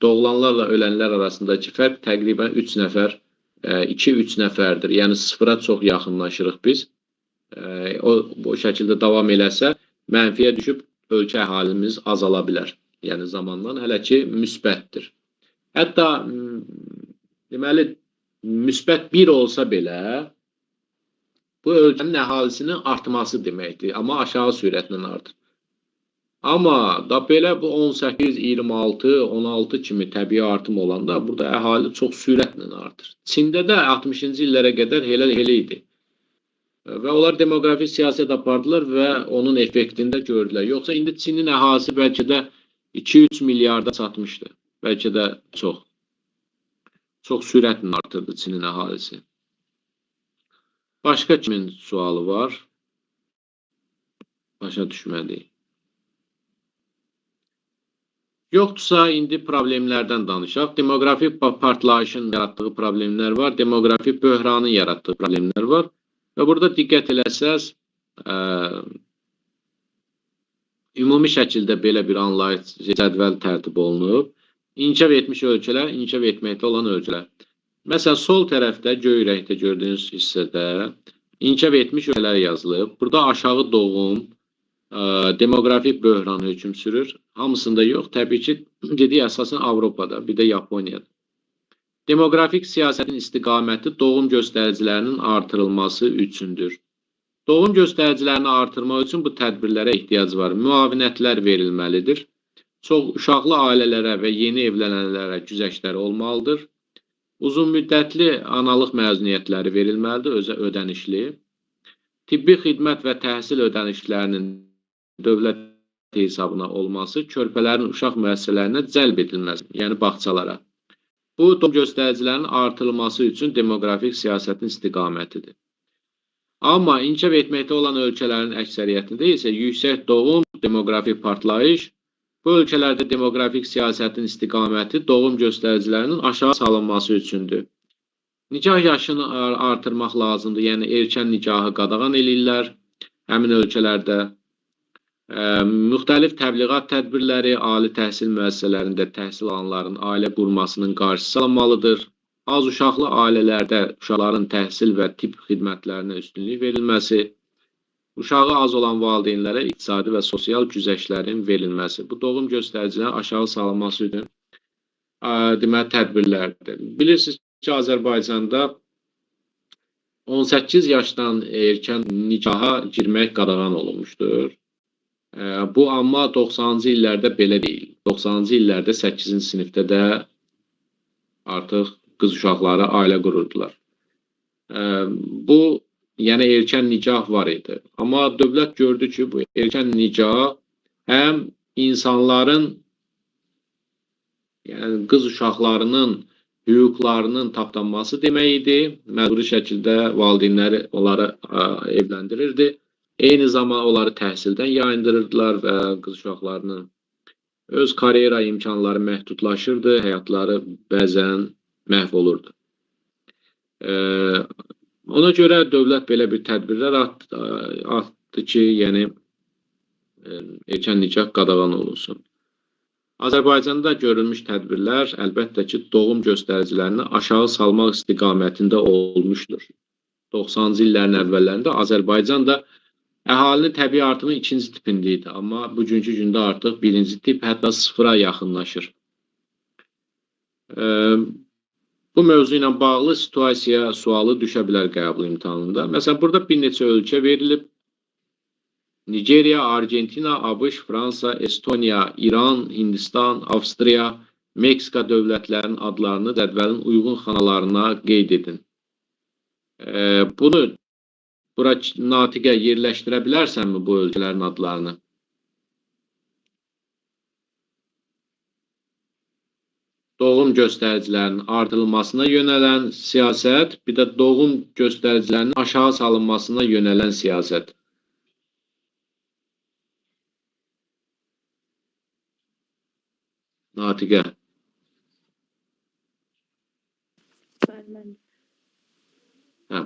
doğulanlarla ölənlər arasındakı fərq təqribən 3 nəfər, 2-3 nəfərdir. Yəni sıfıra çox yaxınlaşırıq biz. O şəkildə davam eləsə, mənfiyə düşüb ölkə əhalimiz azala bilər. Yəni zamanla hələ ki müsbətdir. Hətta deməli müsbət 1 olsa belə bu ölkənin əhalisinin artması deməkdir, amma aşağı sürətlə artır. Amma da belə bu 18, 26, 16 kimi təbii artım olanda burada əhali çox sürətlə artır. Çində də 60-cı illərə qədər elə idi. Və onlar demografik siyasət apardılar və onun effektində gördülər. Yoxsa indi Çinin əhalisi bəlkə də 2-3 milyarda çatmışdı. Bəlkə də çox. Çox sürətlə artırdı Çinin əhalisi. Başqa kimin sualı var? Başa düşmədik. Yoxdursa, indi problemlərdən danışaq. Demografik partlayışın yaratdığı problemlər var. Demografik böhranın yaratdığı problemlər var. Və burada diqqət eləsəz, ümumi şəkildə belə bir anlayış, cədvəl tərtib olunub. İnkişaf etmiş ölkələr, inkişaf etməkdə olan ölkələr. Məsələn, sol tərəfdə, göy rəngdə gördüyünüz hissədə inkişaf etmiş ölkələr yazılıb. Burada aşağı doğum, demoqrafik böhran hökm sürür. Hamısında yox, təbii ki, dedik əsasən Avropada, bir də Yaponiyada. Demoqrafik siyasətin istiqaməti doğum göstəricilərinin artırılması üçündür. Doğum göstəricilərini artırmaq üçün bu tədbirlərə ehtiyac var. Müavinətlər verilməlidir. Çox uşaqlı ailələrə və yeni evlənənlərə güzəştlər olmalıdır. Uzunmüddətli analıq məzuniyyətləri verilməlidir, özə ödənişli. Tibbi xidmət və təhsil ödənişlərinin dövlət hesabına olması, körpələrin uşaq müəssisələrinə cəlb edilməsi, yəni bağçalara. Bu, doğum göstəricilərinin artırılması üçün demoqrafik siyasətin istiqamətidir. Amma inkişaf etməkdə olan ölkələrin əksəriyyətində isə yüksək doğum, demoqrafik partlayış, bu ölkələrdə demoqrafik siyasətin istiqaməti doğum göstəricilərinin aşağı salınması üçündür. Nikah yaşını artırmaq lazımdır, yəni erkən nikahı qadağan eləyirlər həmin ölkələrdə. Müxtəlif təbliğat tədbirləri, ali təhsil müəssisələrində təhsil alanların ailə qurmasının qarşısı alınmalıdır. Az uşaqlı ailələrdə uşaqların təhsil və tibb xidmətlərinə üstünlük verilməsi, uşağı az olan valideynlərə iqtisadi və sosial güzəştlərin verilməsi, bu doğum göstəricilərin aşağı salınması üçün deməli tədbirlərdir. Bilirsiniz ki, Azərbaycanda 18 yaşdan erkən nikaha girmək qadağan olunmuşdur. Bu amma 90-cı illərdə belə deyil. 90-cı illərdə 8-ci sinifdə də artıq qız uşaqları ailə qururdular. Bu, yəni erkən nikah var idi. Amma dövlət gördü ki, bu erkən nikah həm insanların, yəni qız uşaqlarının hüquqlarının tapdanması demək idi. Məcburi şəkildə valideynləri onları evləndirirdi. Eyni zaman onları təhsildən yayındırırdılar və qız uşaqlarının öz karyera imkanları məhdudlaşırdı, həyatları bəzən məhv olurdu. Ona görə dövlət belə bir tədbirlər atdı ki, yəni erkən nikah qadağan olunsun. Azərbaycanda görülmüş tədbirlər əlbəttə ki, doğum göstəricilərini aşağı salmaq istiqamətində olmuşdur. 90-cı illərin əvvəllərində Azərbaycanda əhalinin təbii artımı ikinci tipində idi, amma bugünkü gündə artıq birinci tip hətta sıfıra yaxınlaşır. Bu mövzu ilə bağlı situasiya sualı düşə bilər qəbul imtahanında. Məsələn, burada bir neçə ölkə verilib. Nigeriya, Argentina, ABŞ, Fransa, Estoniya, İran, Hindistan, Avstriya, Meksika dövlətlərinin adlarını cədvəlin uyğun xanalarına qeyd edin. Bunu bura natiqə yerləşdirə bilərsənmi bu ölkələrin adlarını? Doğum göstəricilərinin artırılmasına yönələn siyasət, bir də doğum göstəricilərinin aşağı salınmasına yönələn siyasət. Natiqə.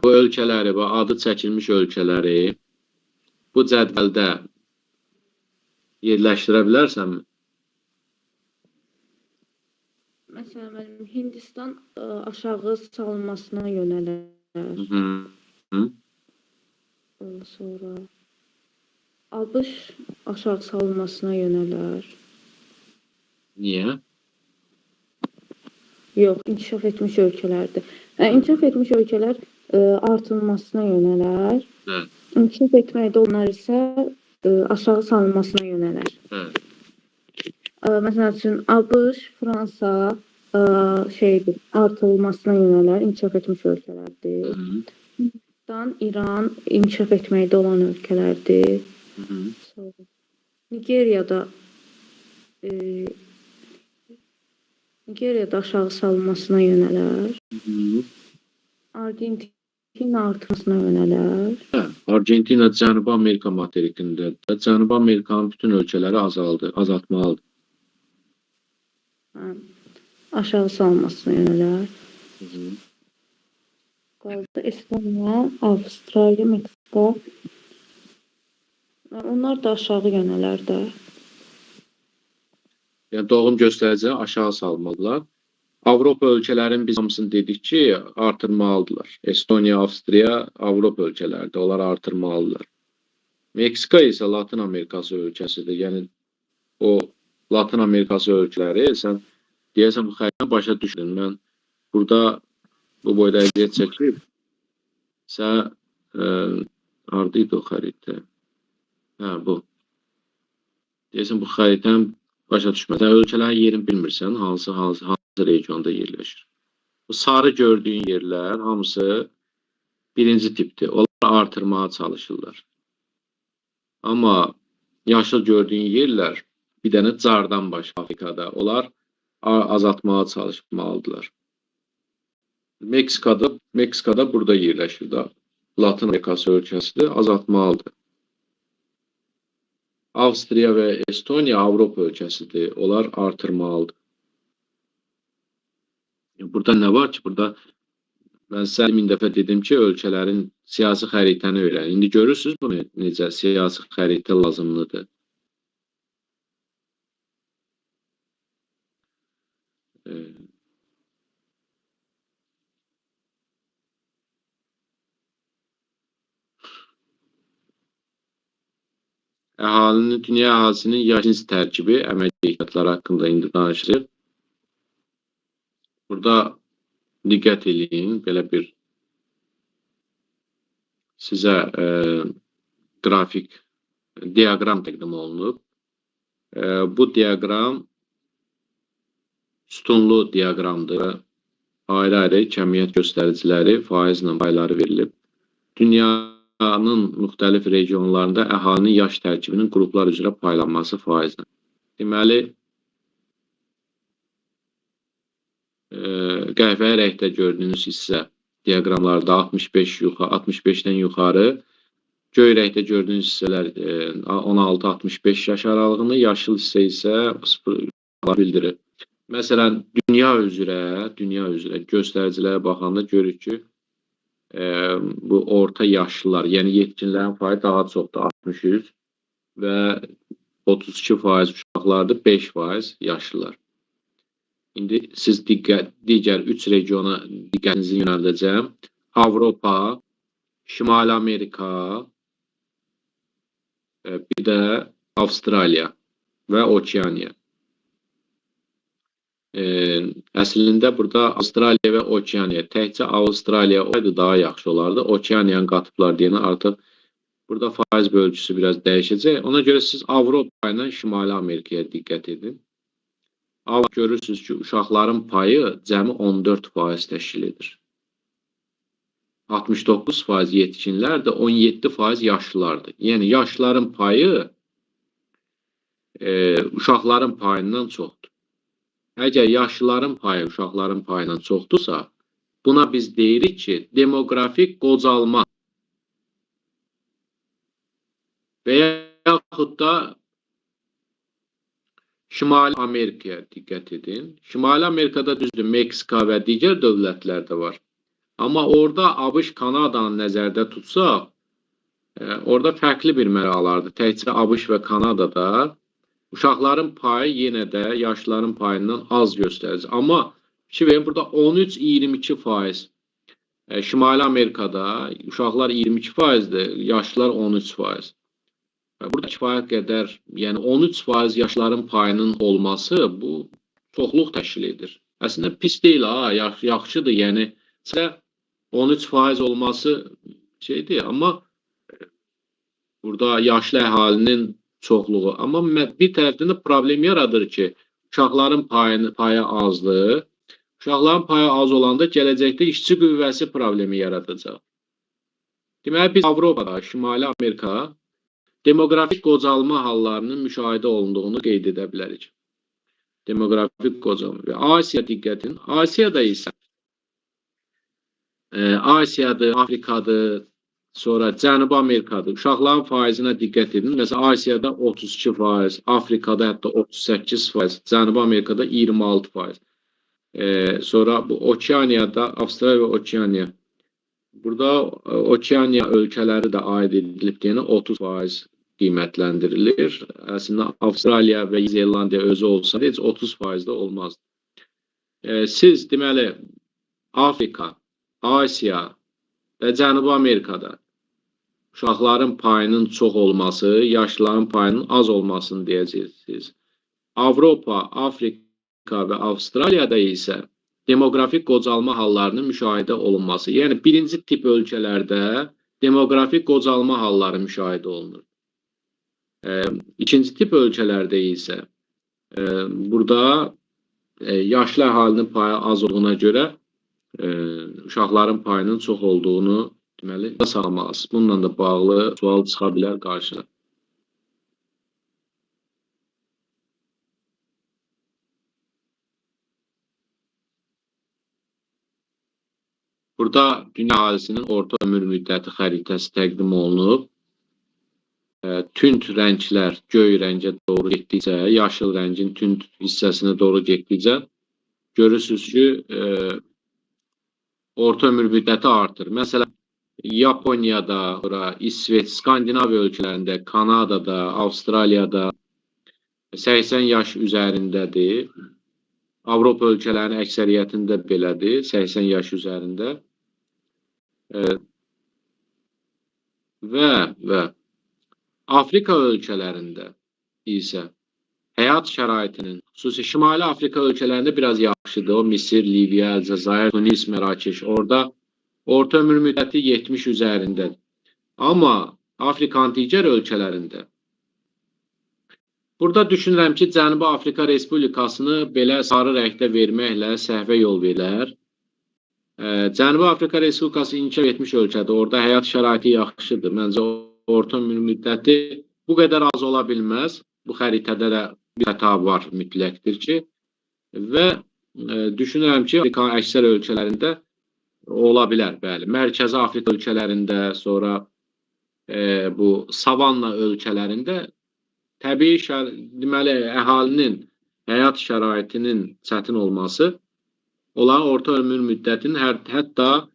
Bu ölkələri, adı çəkilmiş ölkələri bu cədvəldə yerləşdirə bilərsənmi? Məsələn, Hindistan aşağı salınmasına yönələr. Sonra ABŞ aşağı salınmasına yönələr. Niyə? Yox, inkişaf etmiş ölkələrdir. İnkişaf etmiş ölkələr artırılmasına yönələr. İnkişaf etməkdə onlar isə aşağı salınmasına yönələr. Məsəl üçün, ABŞ, Fransa artırılmasına yönələr, inkişaf etmiş ölkələrdir. Hindistan, İran inkişaf etməkdə olan ölkələrdir. Nigeriyada aşağı salınmasına yönələr. Argentina artırılmasına yönələr. Argentina Cənubi Amerika materikindədir. Cənubi Amerikanın bütün ölkələri azaltmalıdır. Aşağı salınmasına yönələr. Qaldı Estoniya, Avstraliya, Meksika. Onlar da aşağı yönələr də. Yəni doğum göstəriciləri aşağı salmalılar. Avropa ölkələrin biz hamısını dedik ki, artırmalıdırlar. Estoniya, Avstriya Avropa ölkələrdir, onlar artırmalıdırlar. Meksika isə Latin Amerikası ölkəsidir. Yəni o Latin Amerikası ölkələri sən deyəsən bu xəritəni başa düşdün. Mən burada bu boyda əziyyət çəkib sən hardaydı o xəritə? Hə, bu. Deyəsən bu xəritəni başa düşmə. Sən ölkələrin yerini bilmirsən, hansı regionda yerləşir. Bu sarı gördüyün yerlər hamısı birinci tipdir. Onlar artırmağa çalışırlar. Amma yaşıl gördüyün yerlər bir dənə cardan başqa Afrikada. Onlar azaltmağa çalışmalıdırlar. Meksikada burada yerləşir də. Latin Amerikası ölkəsidir, azaltmalıdır. Avstriya və Estoniya Avropa ölkəsidir. Onlar artırmalıdır. Burada nə var ki? Burada mən sizə 1000 dəfə dedim ki, ölkələrin siyasi xəritəni öyrənin. İndi görürsünüz bunu necə siyasi xəritə lazımlıdır. Dünya əhalinin yaş cins tərkibi, əmək ehtiyatları haqqında indi danışırıq. Burada diqqət edin, belə bir sizə qrafik, diaqram təqdim olunub. Bu diaqram sütunlu diaqramdır. Ayrı-ayrı kəmiyyət göstəriciləri, faizlə payları verilib. Dünyanın müxtəlif regionlarında əhalinin yaş tərkibinin qruplar üzrə paylanması faizlə. Deməli, qəhvəyi rəngdə gördüyünüz hissə diaqramlarda 65-dən yuxarı, göy rəngdə gördüyünüz hissələr 16-65 yaş aralığını, yaşıl hissə isə bildirir. Məsələn, dünya üzrə göstəricilərə baxanda görürük ki, bu orta yaşlılar, yəni yetkinlərin payı daha çoxdur, 63 və 32% uşaqlardır, 5% yaşlılar. İndi siz digər 3 regiona diqqətinizi yönəldəcəm. Avropa, Şimali Amerika, bir də Avstraliya və Okeaniya. Əslində burada Avstraliya və Okeaniya, təkcə Avstraliya olsaydı daha yaxşı olardı. Okeaniyanı qatıblar deyənə artıq burada faiz bölgüsü biraz dəyişəcək. Ona görə siz Avropa ilə Şimali Amerikaya diqqət edin. Görürsünüz ki, uşaqların payı cəmi 14% təşkil edir. 69% yetkinlər də 17% yaşlılardır. Yəni, yaşlıların payı uşaqların payından çoxdur. Əgər yaşlıların payı uşaqların payından çoxdursa, buna biz deyirik ki, demoqrafik qocalma və yaxud da Şimali Amerikaya diqqət edin. Şimali Amerikada düzdür, Meksika və digər dövlətlər də var. Amma orada ABŞ, Kanadanı nəzərdə tutsaq, orada fərqli bir məralardır. Təkcə ABŞ və Kanadada uşaqların payı yenə də yaşlıların payından az göstərir. Amma burada 13-22%. Şimali Amerikada uşaqlar 22%dir, yaşlılar 13%. Burada kifayət qədər, yəni 13% yaşların payının olması bu çoxluq təşkil edir. Əslində pis deyil, yaxşıdır. Yəni 13% olması şeydir, amma burada yaşlı əhalinin çoxluğu. Amma bir tərəfdən də problem yaradır ki, uşaqların payı azdır. Uşaqların payı az olanda gələcəkdə işçi qüvvəsi problemi yaradacaq. Deməli, biz Avropada, Şimali Amerika demoqrafik qocalma hallarının müşahidə olunduğunu qeyd edə bilərik. Demoqrafik qocalma. Və Asiya diqqətin. Asiyada isə Asiyadır, Afrikadır, sonra Cənubi Amerikadır. Uşaqların faizinə diqqət edin. Məsələn, Asiyada 32%, Afrikada hətta 38%, Cənubi Amerikada 26%. Sonra bu Okeaniyada, Avstraliya və Okeaniya. Burada Okeaniya ölkələri də aid edilib deyənə 30% qiymətləndirilir. Əslində Avstraliya və Zelandiya özü olsaydı heç 30% də olmazdı. Siz deməli Afrika, Asiya və Cənubi Amerikada uşaqların payının çox olması, yaşlıların payının az olmasını deyəcəksiniz. Avropa, Afrika və Avstraliyada isə demoqrafik qocalma hallarının müşahidə olunması. Yəni birinci tip ölkələrdə demoqrafik qocalma halları müşahidə olunur. İkinci tip ölkələrdə isə burada yaşlı əhalinin payı az olduğuna görə uşaqların payının çox olduğunu deməli sağlamalısınız. Bununla da bağlı sual çıxa bilər qarşına. Burada dünya əhalisinin orta ömür müddəti xəritəsi təqdim olunub. Tünd rənglər göy rəngə doğru getdikcə, yaşıl rəngin tünd hissəsinə doğru getdikcə görürsünüz ki, orta ömür müddəti artır. Məsələn, Yaponiyada, İsveç, Skandinaviya ölkələrində, Kanadada, Avstraliyada 80 yaş üzərindədir. Avropa ölkələrinin əksəriyyətində belədir, 80 yaş üzərində. Və Afrika ölkələrində isə həyat şəraitinin, xüsusi Şimali Afrika ölkələrində biraz yaxşıdır. O Misir, Liviya, Əlcəzair, Tunis, Mərakeş. Orada orta ömür müddəti 70 üzərindədir. Amma Afrikanın digər ölkələrində burada düşünürəm ki, Cənubi Afrika Respublikasını belə sarı rəngdə verməklə səhvə yol verilər. Cənubi Afrika Respublikası inkişaf etmiş ölkədir. Orada həyat şəraiti yaxşıdır. Məncə orta ömür müddəti bu qədər az ola bilməz. Bu xəritədə də bir xəta var mütləqdir ki. Və düşünürəm ki, Afrikanın əksər ölkələrində ola bilər, bəli. Mərkəzi Afrika ölkələrində, sonra bu savanna ölkələrində təbii deməli əhalinin həyat şəraitinin çətin olması onların orta ömür müddətinin hətta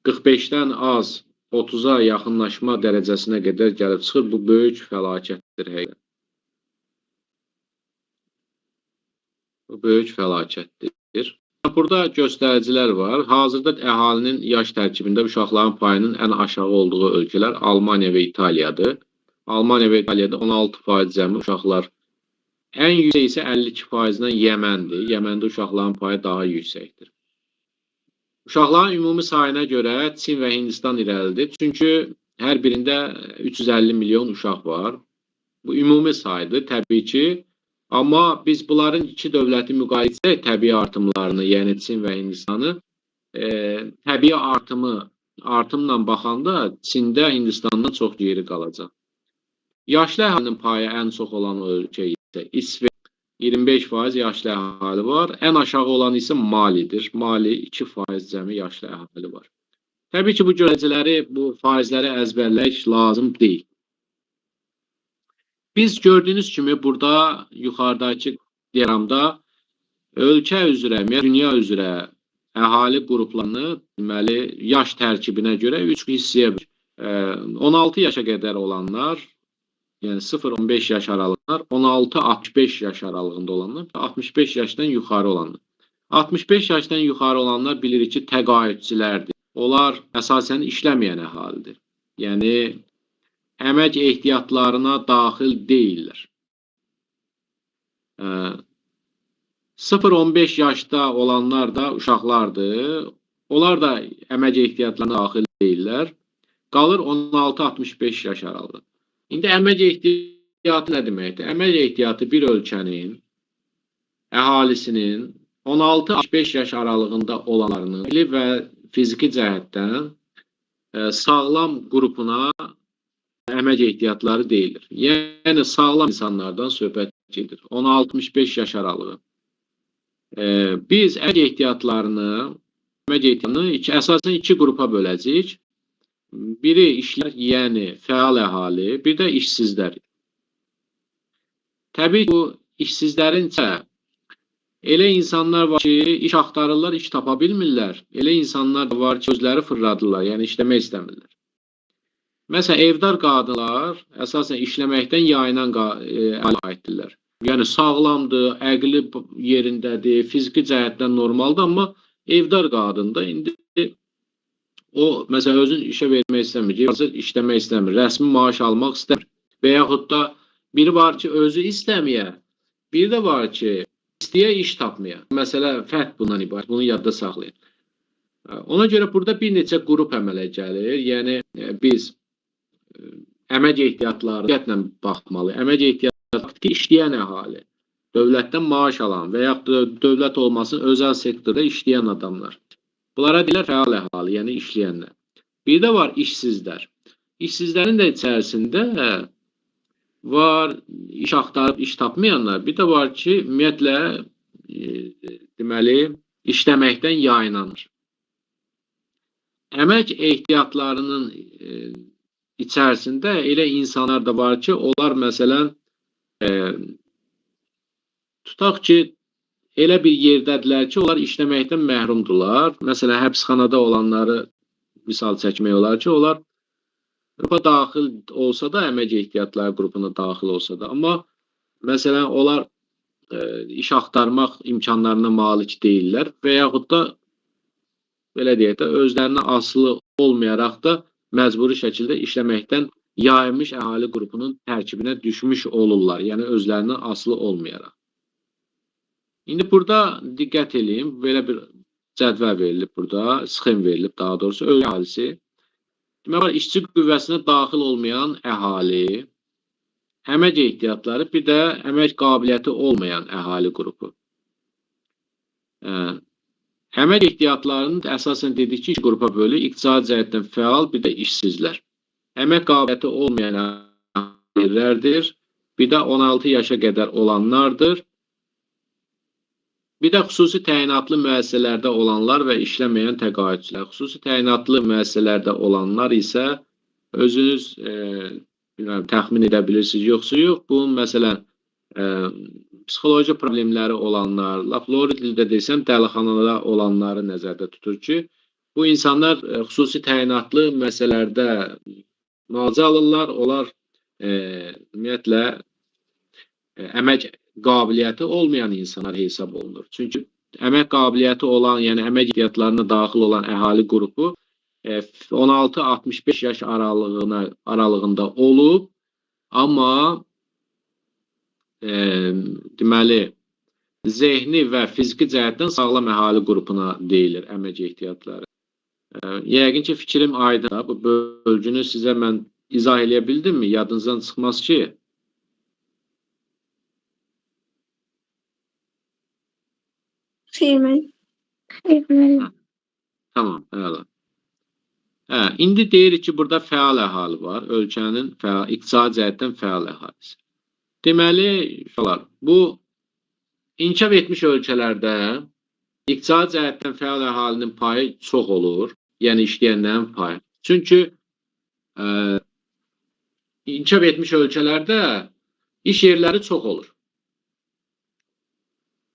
45-dən az 30-a yaxınlaşma dərəcəsinə qədər gəlib çıxır. Bu böyük fəlakətdir həqiqətən. Bu böyük fəlakətdir. Burada göstəricilər var. Hazırda əhalinin yaş tərkibində uşaqların payının ən aşağı olduğu ölkələr Almaniya və İtaliyadır. Almaniya və İtaliyada 16% cəmi uşaqlar. Ən yüksək isə 52%-dən Yəməndir. Yəməndə uşaqların payı daha yüksəkdir. Uşaqların ümumi sayına görə Çin və Hindistan irəlidir. Çünki hər birində 350 milyon uşaq var. Bu ümumi saydır, təbii ki. Amma biz bunların iki dövləti müqayisə etsək, təbii artımlarını, yəni Çin və Hindistanı, təbii artımla baxanda Çində Hindistandan çox geri qalacaq. Yaşlı əhalinin payı ən çox olan ölkə isə İsveç, 25% yaşlı əhali var. Ən aşağı olan isə Malidir. Mali 2% cəmi yaşlı əhali var. Təbii ki, bu görəcələri, bu faizləri əzbərləmək lazım deyil. Biz gördüyünüz kimi burada yuxarıdakı diaqramda ölkə üzrə, dünya üzrə əhali qruplarını deməli yaş tərkibinə görə 3 hissəyə 16 yaşa qədər olanlar, yəni 0-15 yaş aralığınlar, 16-65 yaş aralığında olanlar və 65 yaşdan yuxarı olanlar. 65 yaşdan yuxarı olanlar bilirik ki, təqaüdçilərdir. Onlar əsasən işləməyən əhalidir. Yəni əmək ehtiyatlarına daxil deyirlər. 0-15 yaşda olanlar da uşaqlardır. Onlar da əmək ehtiyatlarına daxil deyirlər. Qalır 16-65 yaş aralığı. İndi əmək ehtiyatı nə deməkdir? Əmək ehtiyatı bir ölkənin əhalisinin 16-65 yaş aralığında olanlarının və fiziki cəhətdən sağlam qrupuna əmək ehtiyatları deyilir. Yəni sağlam insanlardan söhbət gedir. 16-65 yaş aralığı. Biz əmək ehtiyatlarını əsasən iki qrupa böləcəyik. Biri işlər, yəni fəal əhali, bir də işsizlər. Təbii ki, bu işsizlərin isə elə insanlar var ki, iş axtarırlar, iş tapa bilmirlər. Elə insanlar da var ki, özləri fırladırlar, yəni işləmək istəmirlər. Məsələn, evdar qadınlar əsasən işləməkdən yayınan aiddirlər. yəni sağlamdır, əqli yerindədir, fiziki cəhətdən normaldır, amma evdar qadında indi o məsələn özün işə vermək istəmir, işləmək istəmir, rəsmi maaş almaq istəmir. Və yaxud da biri var ki, özü istəməyə, biri də var ki, istəyə iş tapmaya. Məsələ fərq bundan ibarət. Bunu yadda saxlayın. Ona görə burada bir neçə qrup əmələ gəlir. Yəni biz əmək ehtiyatlarına diqqətlə baxmalı. Əmək ehtiyatı işləyən əhali, dövlətdən maaş alan və yaxud da dövlət olmasın özəl sektorda işləyən adamlar. Bunlara deyirlər fəal əhali, yəni işləyənlər. Bir də var işsizlər. İşsizlərin də içərisində var iş axtarıb iş tapmayanlar. Bir də var ki, ümumiyyətlə deməli işləməkdən yayınanır. Əmək ehtiyatlarının içərisində elə insanlar da var ki, onlar məsələn tutaq ki, elə bir yerdədirlər ki, onlar işləməkdən məhrumdurlar. Məsələn, həbsxanada olanları misal çəkmək olar ki, onlar qrupa daxil olsa da, əmək ehtiyatları qrupuna daxil olsa da, amma məsələn, onlar iş axtarmaq imkanlarına malik deyirlər və yaxud da belə deyək də, özlərinə asılı olmayaraq da məcburi şəkildə işləməkdən yayılmış əhali qrupunun tərkibinə düşmüş olurlar, yəni özlərinə asılı olmayaraq. İndi burada diqqət edin, belə bir cədvəl verilib burada, sxem verilib daha doğrusu, ölkə əhalisi. Deməli, işçi qüvvəsinə daxil olmayan əhali, əmək ehtiyatları, bir də əmək qabiliyyəti olmayan əhali qrupu. Əmək ehtiyatlarının əsasən dedik ki, iki qrupa bölü, iqtisadi cəhətdən fəal, bir də işsizlər. Əmək qabiliyyəti olmayan əhalilərdir, bir də 16 yaşa qədər olanlardır. Bir də xüsusi təyinatlı müəssisələrdə olanlar və işləməyən təqaüdçülər. Xüsusi təyinatlı müəssisələrdə olanlar isə özünüz təxmin edə bilirsiniz, yoxsa yox. Bunun məsələn psixoloji problemləri olanlar, laflori dildə desəm dəlixanada olanları nəzərdə tutur ki, bu insanlar xüsusi təyinatlı müəssisələrdə müalicə alırlar. Onlar ümumiyyətlə əmək qabiliyyəti olmayan insanlar hesab olunur. Çünki əmək qabiliyyəti olan, yəni əmək ehtiyatlarına daxil olan əhali qrupu 16-65 yaş aralığında olub, amma deməli zehni və fiziki cəhətdən sağlam əhali qrupuna deyilir əmək ehtiyatları. Yəqin ki, fikrim aydın. Bu bölgünü sizə mən izah eləyə bildimmi? Yadınızdan çıxmaz ki, Xeyr. tamam, əla. İndi deyirik ki, burada fəal əhali var. Ölkənin iqtisadi cəhətdən fəal əhalisi. Deməli, bu inkişaf etmiş ölkələrdə iqtisadi cəhətdən fəal əhalinin payı çox olur. Yəni işləyənlərin payı. Çünki inkişaf etmiş ölkələrdə iş yerləri çox olur.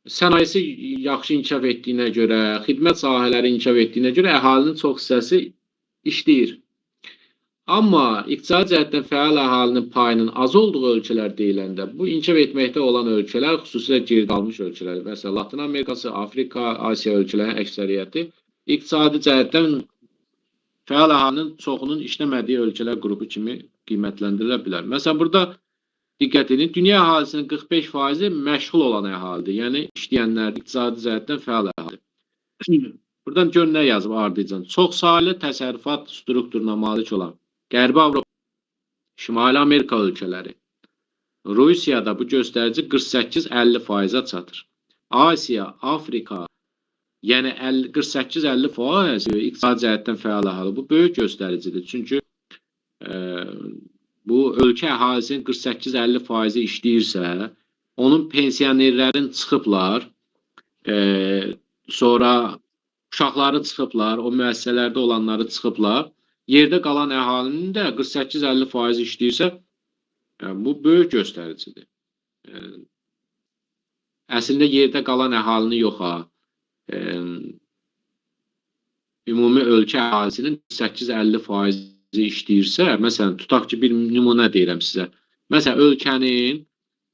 Sənayesi yaxşı inkişaf etdiyinə görə, xidmət sahələri inkişaf etdiyinə görə əhalinin çox hissəsi işləyir. Amma iqtisadi cəhətdən fəal əhalinin payının az olduğu ölkələr deyiləndə, bu inkişaf etməkdə olan ölkələr, xüsusilə geri qalmış ölkələr, məsələn, Latin Amerikası, Afrika, Asiya ölkələrin əksəriyyəti iqtisadi cəhətdən fəal əhalinin çoxunun işləmədiyi ölkələr qrupu kimi qiymətləndirilə bilər. Məsələn, burada diqqət edin, dünya əhalisinin 45%-i məşğul olan əhalidir. Yəni, işləyənlər iqtisadi cəhətdən fəal əhalidir. Buradan gör nə yazıb ardıcan. Çox saylı təsərrüfat strukturuna malik olan Qərbi Avropa, Şimali Amerika ölkələri. Rusiyada bu göstərici 48-50%-ə çatır. Asiya, Afrika, yəni 48-50% iqtisadi cəhətdən fəal əhali. Bu böyük göstəricidir. Çünki bu ölkə əhalisinin 48-50% işləyirsə, onun pensionerlərin çıxıblar, sonra uşaqları çıxıblar, o müəssisələrdə olanları çıxıblar, yerdə qalan əhalinin də 48-50% işləyirsə, bu böyük göstəricidir. Əslində yerdə qalan əhalini yoxa, ümumi ölkə əhalisinin 48-50% işləyirsə, məsələn, tutaq ki, bir nümunə deyirəm sizə. Məsələn, ölkənin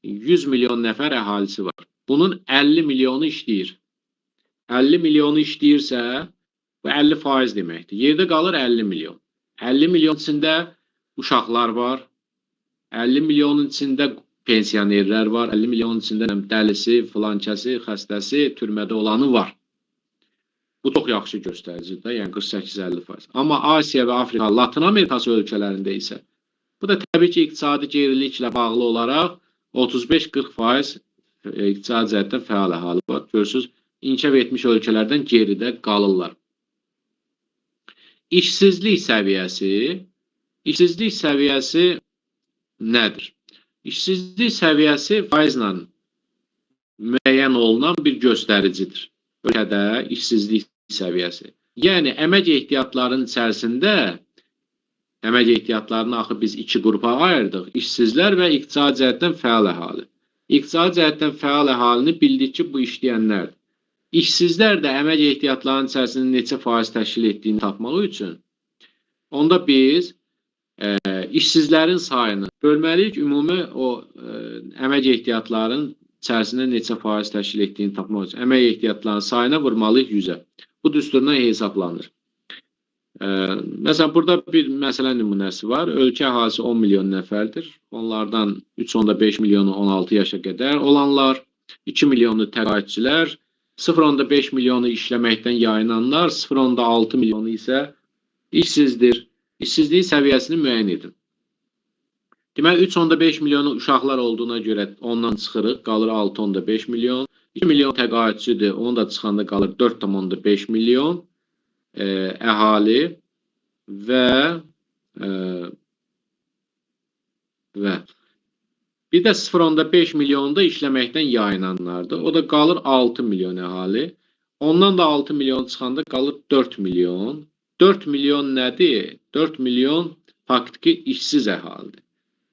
100 milyon nəfər əhalisi var. Bunun 50 milyonu işləyir. 50 milyonu işləyirsə, bu 50% deməkdir. Yerdə qalır 50 milyon. 50 milyon içində uşaqlar var. 50 milyonun içində pensionerlər var. 50 milyonun içində dəlisi, filankəsi, xəstəsi, türmədə olanı var. Bu çox yaxşı göstəricidir, yəni 48-50%. Amma Asiya və Afrika, Latin Amerikası ölkələrində isə bu da təbii ki, iqtisadi geriliklə bağlı olaraq 35-40% iqtisadi cəhətdən fəal əhali var. Görürsünüz, inkişaf etmiş ölkələrdən geridə qalırlar. İşsizlik səviyyəsi nədir? İşsizlik səviyyəsi faizlə müəyyən olunan bir göstəricidir. Ölkədə işsizlik səviyyəsi. Yəni, əmək ehtiyatlarının içərisində, əmək ehtiyatlarını axı biz iki qrupa ayırdıq. İşsizlər və iqtisadi cəhətdən fəal əhali. İqtisadi cəhətdən fəal əhalini bildik ki, bu işləyənlərdir. İşsizlər də əmək ehtiyatlarının içərisində neçə faiz təşkil etdiyini tapmaq üçün onda biz işsizlərin sayını bölməliyik, ümumi o əmək ehtiyatlarının içərisində neçə faiz təşkil etdiyini tapmaq üçün əmək ehtiyatlarının sayına vurmalıyıq 100-ə. Bu düsturdan hesablanır. Məsələn, burada bir məsələ nümunəsi var. Ölkə əhalisi 10 milyon nəfərdir. Onlardan 3.5 milyonu 16 yaşa qədər olanlar, 2 milyonu təqaüdçülər, 0.5 milyonu işləməkdən yayınanlar, 0.6 milyonu isə işsizdir. İşsizlik səviyyəsini müəyyən edin. Deməli, 3.5 milyonu uşaqlar olduğuna görə ondan çıxırıq, qalır 6.5 milyon. 2 milyon təqaüdçüdür, onu da çıxanda qalır 4.5 milyon əhali və bir də 0.5 milyonu da işləməkdən yayınanlardır. O da qalır 6 milyon əhali. Ondan da 6 milyon çıxanda qalır 4 milyon. 4 milyon nədir? 4 milyon faktiki işsiz əhalidir.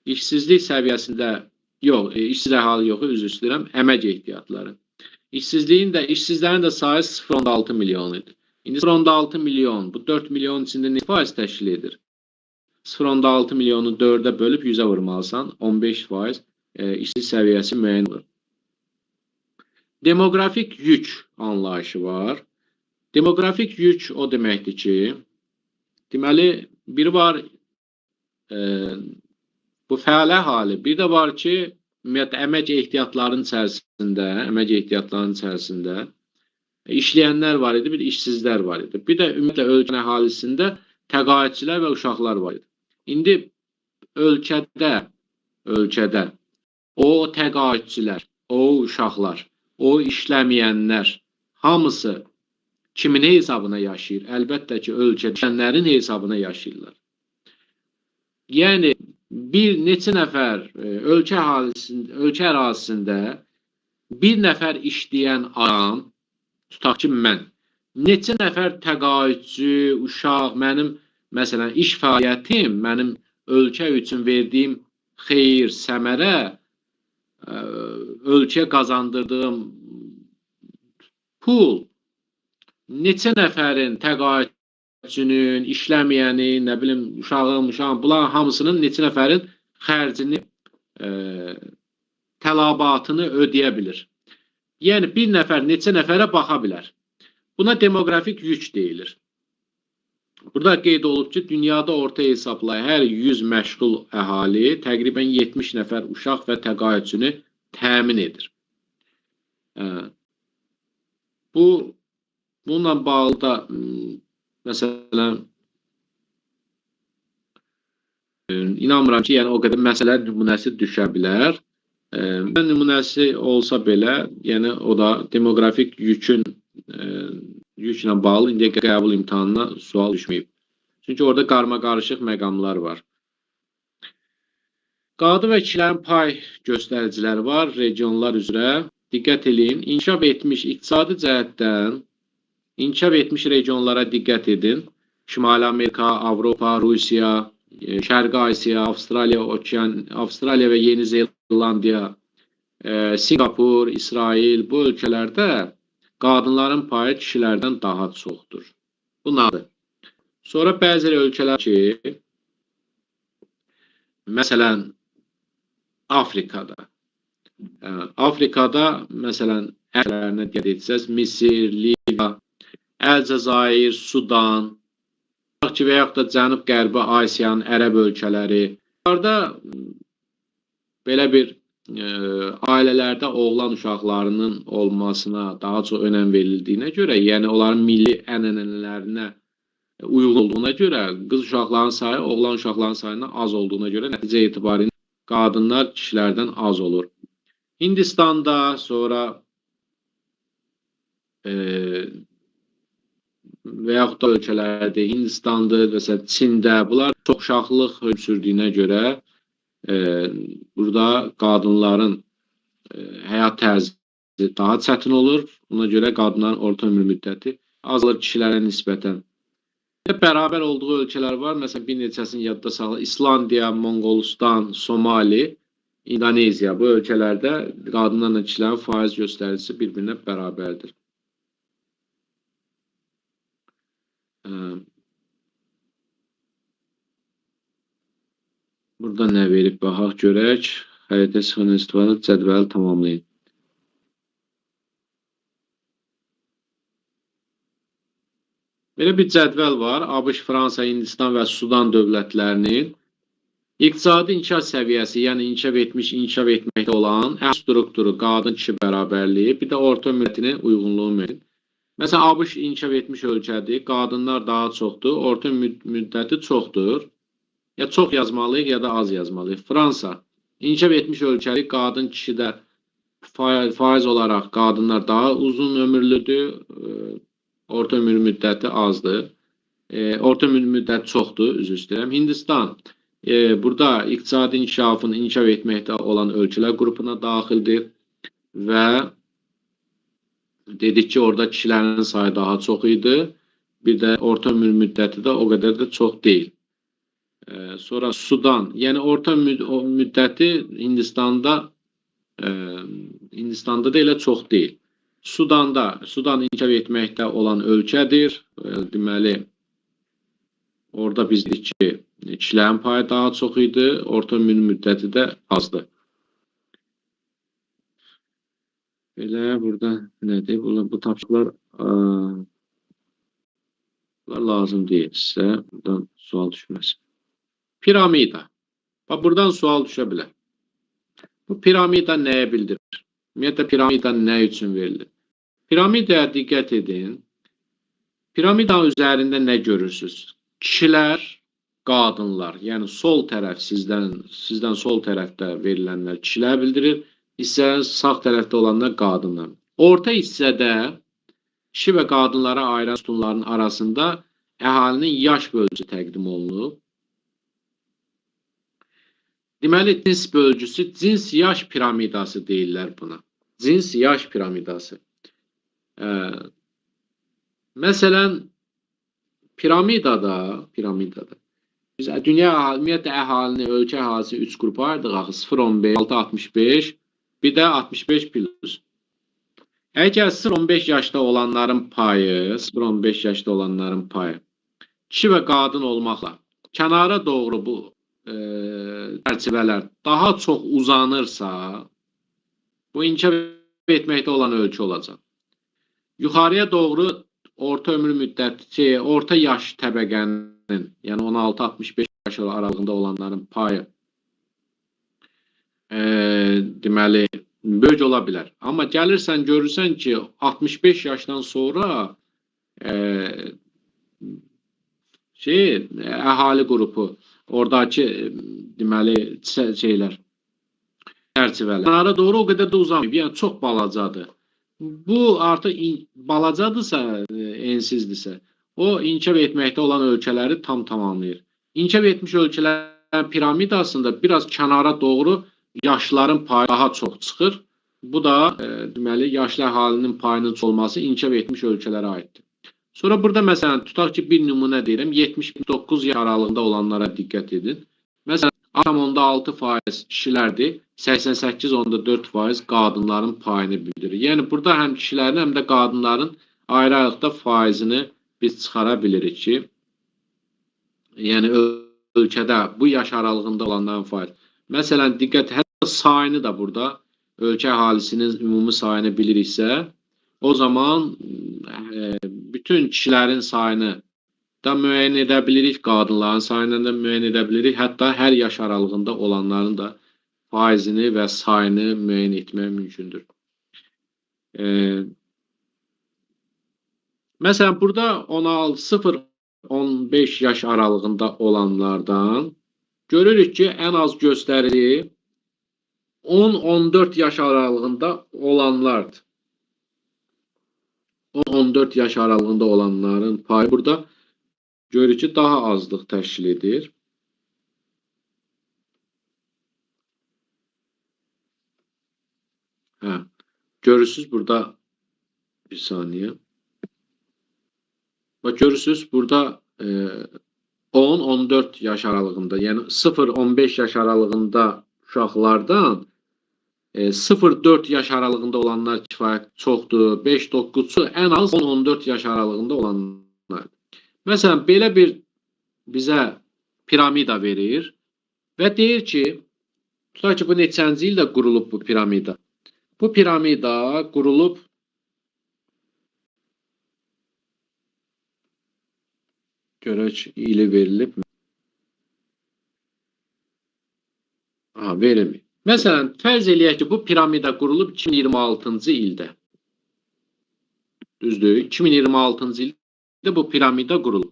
İşsizlik səviyyəsində yox, işsiz əhali yox, üzr istəyirəm, əmək ehtiyatları. İşsizlərin də sayı 0.6 milyon idi. İndi 0.6 milyon, bu 4 milyon içində ne faiz təşkil edir? 0.6 milyonu 4-ə bölüb 100-ə vurmalısan, 15% işsiz səviyyəsi müəyyən olur. Demoqrafik yük anlayışı var. Demoqrafik yük o deməkdir ki, deməli, biri var bu fəal əhali, bir də var ki, ümumiyyətlə, əmək ehtiyatlarının içərisində işləyənlər var idi, bir işsizlər var idi. Bir də ümumiyyətlə ölkənin əhalisində təqaüdçülər və uşaqlar var idi. İndi ölkədə o təqaüdçülər, o uşaqlar, o işləməyənlər hamısı kimin hesabına yaşayır? Əlbəttə ki, ölkədənlərin hesabına yaşayırlar. Yəni, bir neçə nəfər ölkə ərazisində bir nəfər işləyən adam, tutaq ki, mən, neçə nəfər təqaüdçü, uşaq, mənim, məsələn, iş fəaliyyətim, mənim ölkə üçün verdiyim xeyir, səmərə, ölkəyə qazandırdığım pul, neçə nəfərin təqaüdçünün, işləməyənin, nə bilim, uşağın, bunlar hamısının neçə nəfərin xərcini, tələbatını ödəyə bilir. Yəni, bir nəfər neçə nəfərə baxa bilər. Buna demoqrafik yük deyilir. Burada qeyd olub ki, dünyada orta hesabla hər 100 məşğul əhali təqribən 70 nəfər uşaq və təqaüdçünü təmin edir. Bununla bağlı da, məsələn, inanmıram ki, yəni o qədər məsələ nümunəsi düşə bilər. Mən nümunəsi olsa belə, yəni o da demoqrafik yüklə bağlı indiyə qəbul imtahanına sual düşməyib. Çünki orada qarma-qarışıq məqamlar var. Qadın və kişilərin pay göstəriciləri var, regionlar üzrə. Diqqət edin, inkişaf etmiş iqtisadi cəhətdən inkişaf etmiş regionlara diqqət edin. Şimali Amerika, Avropa, Rusiya, Şərqi Asiya, Avstraliya və Yeni Zelandiya, Singapur, İsrail, bu ölkələrdə qadınların payı kişilərdən daha çoxdur. Bu nədir? Sonra bəzi ölkələr ki, məsələn, Afrikada, Afrikada məsələn əllərinə diqqət etsəz, Misir, Libiya, Əlcəzair, Sudan, və yaxud da Cənub-Qərbi Asiyanın ərəb ölkələri. Bunlarda belə bir ailələrdə oğlan uşaqlarının olmasına daha çox önəm verildiyinə görə, yəni onların milli ənənələrinə uyğun olduğuna görə, qız uşaqların sayı oğlan uşaqların sayından az olduğuna görə nəticə etibarilə qadınlar kişilərdən az olur. Hindistanda, sonra və yaxud da ölkələrdə, Hindistandır, məsələn, Çində, bunlar çox uşaqlıq hökm sürdüyünə görə burada qadınların həyat tərzi daha çətin olur. Buna görə qadınların orta ömür müddəti azalır kişilərə nisbətən. Bərabər olduğu ölkələr var. Məsələn, bir neçəsini yadda saxla. İslandiya, Monqolistan, Somali, İndoneziya. Bu ölkələrdə qadınlarla kişilərin faiz göstəricisi bir-birinə bərabərdir. Burada nə verib baxaq görək. Xəritə sıxının istifadə cədvəli tamamlayın. Belə bir cədvəl var. ABŞ, Fransa, Hindistan və Sudan dövlətlərinin iqtisadi inkişaf səviyyəsi, yəni inkişaf etmiş, inkişaf etməkdə olan strukturu, qadın-kişi bərabərliyi, bir də orta müddətinin uyğunluğu müddəti. Məsələn, ABŞ inkişaf etmiş ölkədir, qadınlar daha çoxdur, orta müddəti çoxdur. Ya çox yazmalıyıq, ya da az yazmalıyıq. Fransa inkişaf etmiş ölkədir, qadın-kişidə faiz olaraq qadınlar daha uzun ömürlüdür, orta ömür müddəti azdır. Orta ömür müddəti çoxdur, üzr istəyirəm. Hindistan burada iqtisadi inkişafın inkişaf etməkdə olan ölkələr qrupuna daxildir və dedik ki, orada kişilərin sayı daha çox idi. Bir də orta ömür müddəti də o qədər də çox deyil. Sonra Sudan, yəni orta müddəti Hindistanda da elə çox deyil. Sudan inkişaf etməkdə olan ölkədir. Deməli, orada biz dedik ki, kişilərin payı daha çox idi, orta ömür müddəti də azdır. Belə, burada nədir? Bu tapşırıqlar lazım deyil sizə. Buradan sual düşməsin. Piramida. Buradan sual düşə bilər. Bu piramida nəyə bildirir? Ümumiyyətlə, piramida nə üçün verilir? Piramidaya diqqət edin. Piramidanın üzərində nə görürsünüz? Kişilər, qadınlar, yəni sol tərəf sizdən sol tərəfdə verilənlər kişilər bildirir, hissənin sağ tərəfdə olanlar qadınlar. Orta hissədə kişi və qadınlara ayıran sütunların arasında əhalinin yaş bölgüsü təqdim olunub. Deməli, cins bölgüsü, cins yaş piramidası deyirlər buna. Cins yaş piramidası. Məsələn, piramidada biz dünya ümumiyyətlə əhalini, ölkə əhalisi 3 qrupa ayırdıq axı, 0-15, 6-65, bir də 65 plus. Əgər 0-15 yaşda olanların payı, kişi və qadın olmaqla kənara doğru bu çərçivələr daha çox uzanırsa, bu inkişaf etməkdə olan ölkə olacaq. Yuxarıya doğru orta ömür müddəti, orta yaş təbəqənin, yəni 16-65 yaş aralığında olanların payı deməli, böyük ola bilər. Amma gəlirsən, görürsən ki, 65 yaşdan sonra əhali qrupu, oradakı deməli, çərçivələr. Kənara doğru o qədər də uzamayıb, yəni çox balacadır. Bu artıq balacadırsa, ensizdirsə, o inkişaf etməkdə olan ölkələri tam tamamlayır. İnkişaf etmiş ölkələrin piramidasında biraz kənara doğru yaşların payı daha çox çıxır. Bu da deməli, yaşlı əhalinin payının çox olması inkişaf etmiş ölkələrə aiddir. Sonra burada məsələn, tutaq ki, bir nümunə deyirəm, 79 yaş aralığında olanlara diqqət edin. Məsələn, 6,6% kişilərdir, 88,4% qadınların payını bildirir. Yəni, burada həm kişilərin, həm də qadınların ayrı-ayrılıqda faizini biz çıxara bilirik ki, yəni, ölkədə bu yaş aralığında olanların faiz. Məsələn, diqqət, hətta sayını da burada ölkə əhalisinin ümumi sayını biliriksə, o zaman bütün kişilərin sayını da müəyyən edə bilirik, qadınların sayını da müəyyən edə bilirik, hətta hər yaş aralığında olanların da faizini və sayını müəyyən etmək mümkündür. Məsələn, burada 0-15 yaş aralığında olanlardan görürük ki, ən az göstərili 10-14 yaş aralığında olanlardır. 10-14 yaş aralığında olanların payı burada görürük ki, daha azlıq təşkil edir. Görürsünüz burada bir saniye. Bak görürsünüz burada 10-14 yaş aralığında, yəni 0-15 yaş aralığında uşaqlardan 0-4 yaş aralığında olanlar kifayət çoxdur. 5-9-cu ən az 10-14 yaş aralığında olanlar. Məsələn, belə bir bizə piramida verir və deyir ki, tutaq ki, bu neçənci ildə qurulub bu piramida? Bu piramida qurulub görək ili verilib mi? Verilmir. Məsələn, fərz eləyək ki, bu piramida qurulub 2026-cı ildə. Düzdür? 2026-cı ildə bu piramida qurulub.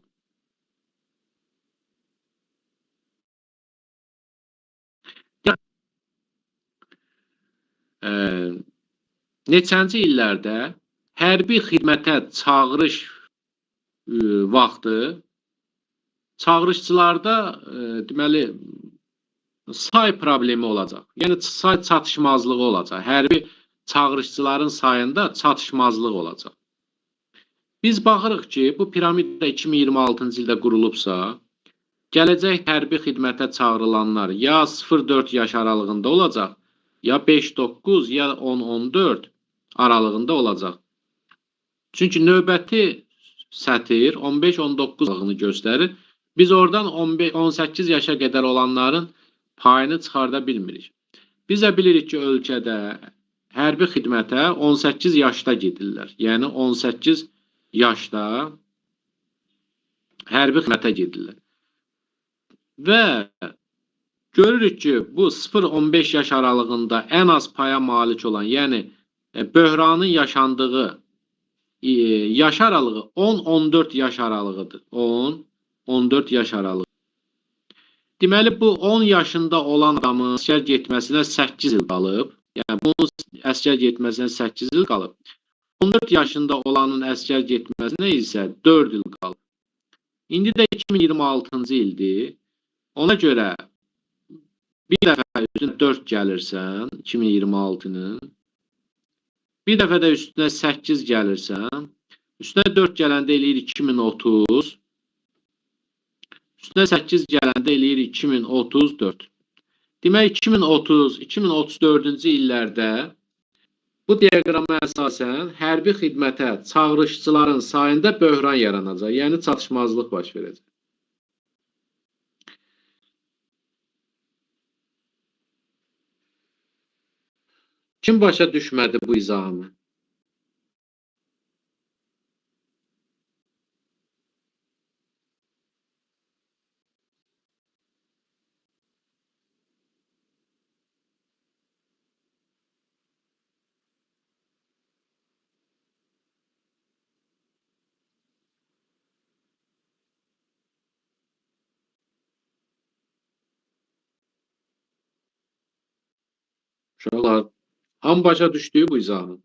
Neçənci illərdə hərbi xidmətə çağırış vaxtı çağırışçılarda deməli say problemi olacaq. Yəni say çatışmazlığı olacaq. Hərbi çağırışçıların sayında çatışmazlıq olacaq. Biz baxırıq ki, bu piramida 2026-cı ildə qurulubsa, gələcək hərbi xidmətə çağırılanlar ya 0-4 yaş aralığında olacaq, ya 5-9, ya 10-14 aralığında olacaq. Çünki növbəti sətir 15-19 aralığını göstərir. Biz oradan 18 yaşa qədər olanların payını çıxarda bilmirik. Biz də bilirik ki, ölkədə hərbi xidmətə 18 yaşda gedirlər. Yəni 18 yaşda hərbi xidmətə gedirlər. Və görürük ki, bu 0-15 yaş aralığında ən az paya malik olan, yəni böhranın yaşandığı yaş aralığı 10-14 yaş aralığıdır. 10-14 yaş aralığı. Deməli, bu 10 yaşında olan adamın əsgər getməsinə 8 il qalıb. Yəni, bunun əsgər getməsinə 8 il qalıb. 14 yaşında olanın əsgər getməsinə isə 4 il qalıb. İndi də 2026-cı ildir. Ona görə bir dəfə üstünə 4 gəlirsən, 2026-nın, bir dəfə də üstünə 8 gəlirsən, üstünə 4 gələndə eləyir 2030, üstünə 8 gələndə eləyir 2034. Demək, 2030-2034-cü illərdə bu diaqrama əsasən hərbi xidmətə çağırışçıların sayında böhran yaranacaq, yəni çatışmazlıq baş verəcək. Kim başa düşmədi bu izahımı? Uşaqlar, hamı başa düşdüyü bu izahı.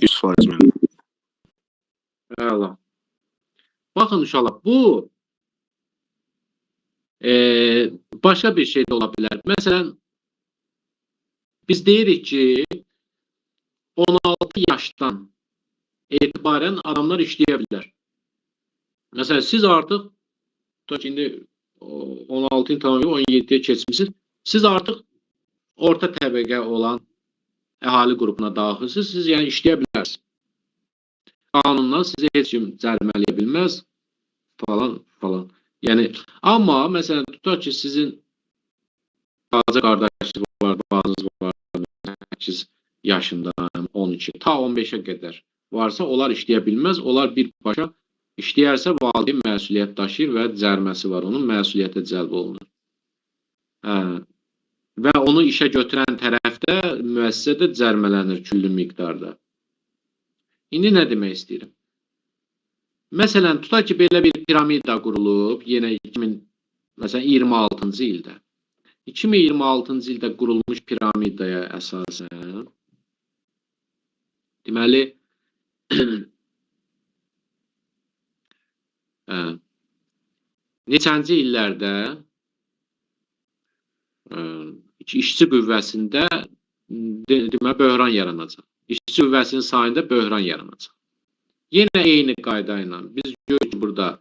100% müəllim. Əla. Baxın uşaqlar, bu başqa bir şey də ola bilər. Məsələn, biz deyirik ki, 16 yaşdan etibarən adamlar işləyə bilər. Məsələn, siz artıq indi 16-ın tamamı 17-yə keçmişsiniz. Siz artıq orta təbəqə olan əhali qrupuna daxilsiniz. Siz yəni işləyə bilərsiniz. Qanundan sizi heç kim cərimələyə bilməz falan. Yəni, amma məsələn, tutaq ki, sizin balaca qardaşınız var, babanız var, 8 yaşındayım, 12, ta 15'ə qədər varsa, onlar işləyə bilməz. Onlar birbaşa işləyərsə, valideyn məsuliyyət daşıyır və cəriməsi var. Onun məsuliyyətə cəlb olunur. Və onu işə götürən tərəfdə müəssisə də cərimələnir küllü miqdarda. İndi nə demək istəyirəm? Məsələn, tutaq ki, belə bir piramida qurulub, yenə 2026-cı ildə. 2026-cı ildə qurulmuş piramidaya əsasən, deməli, neçənci illərdə işçi qüvvəsində deməli, böhran yaranacaq. İşçi qüvvəsinin sayında böhran yaranacaq. Yenə eyni qayda ilə biz görürük ki, burada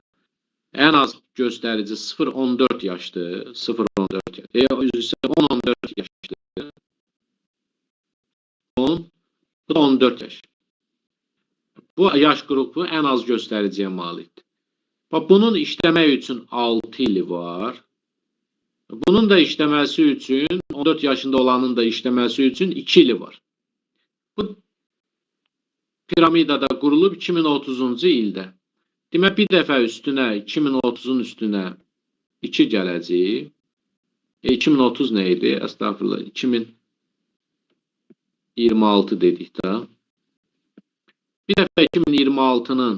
ən az göstərici 0-14 yaşdır. 0-14 yaş. 10-14 yaşdır. 10, bu da 14 yaş. Bu yaş qrupu ən az göstəriciyə malikdir. Bunun işləmək üçün 6 ili var. Bunun da işləməsi üçün, 14 yaşında olanın da işləməsi üçün 2 ili var. Bu piramidada qurulub 2030-cu ildə. Demək, bir dəfə üstünə, 2030-un üstünə 2 gələcək. 2030 nə idi? Əstəğfurullah, 2026 dedik də. Bir dəfə 2026-nın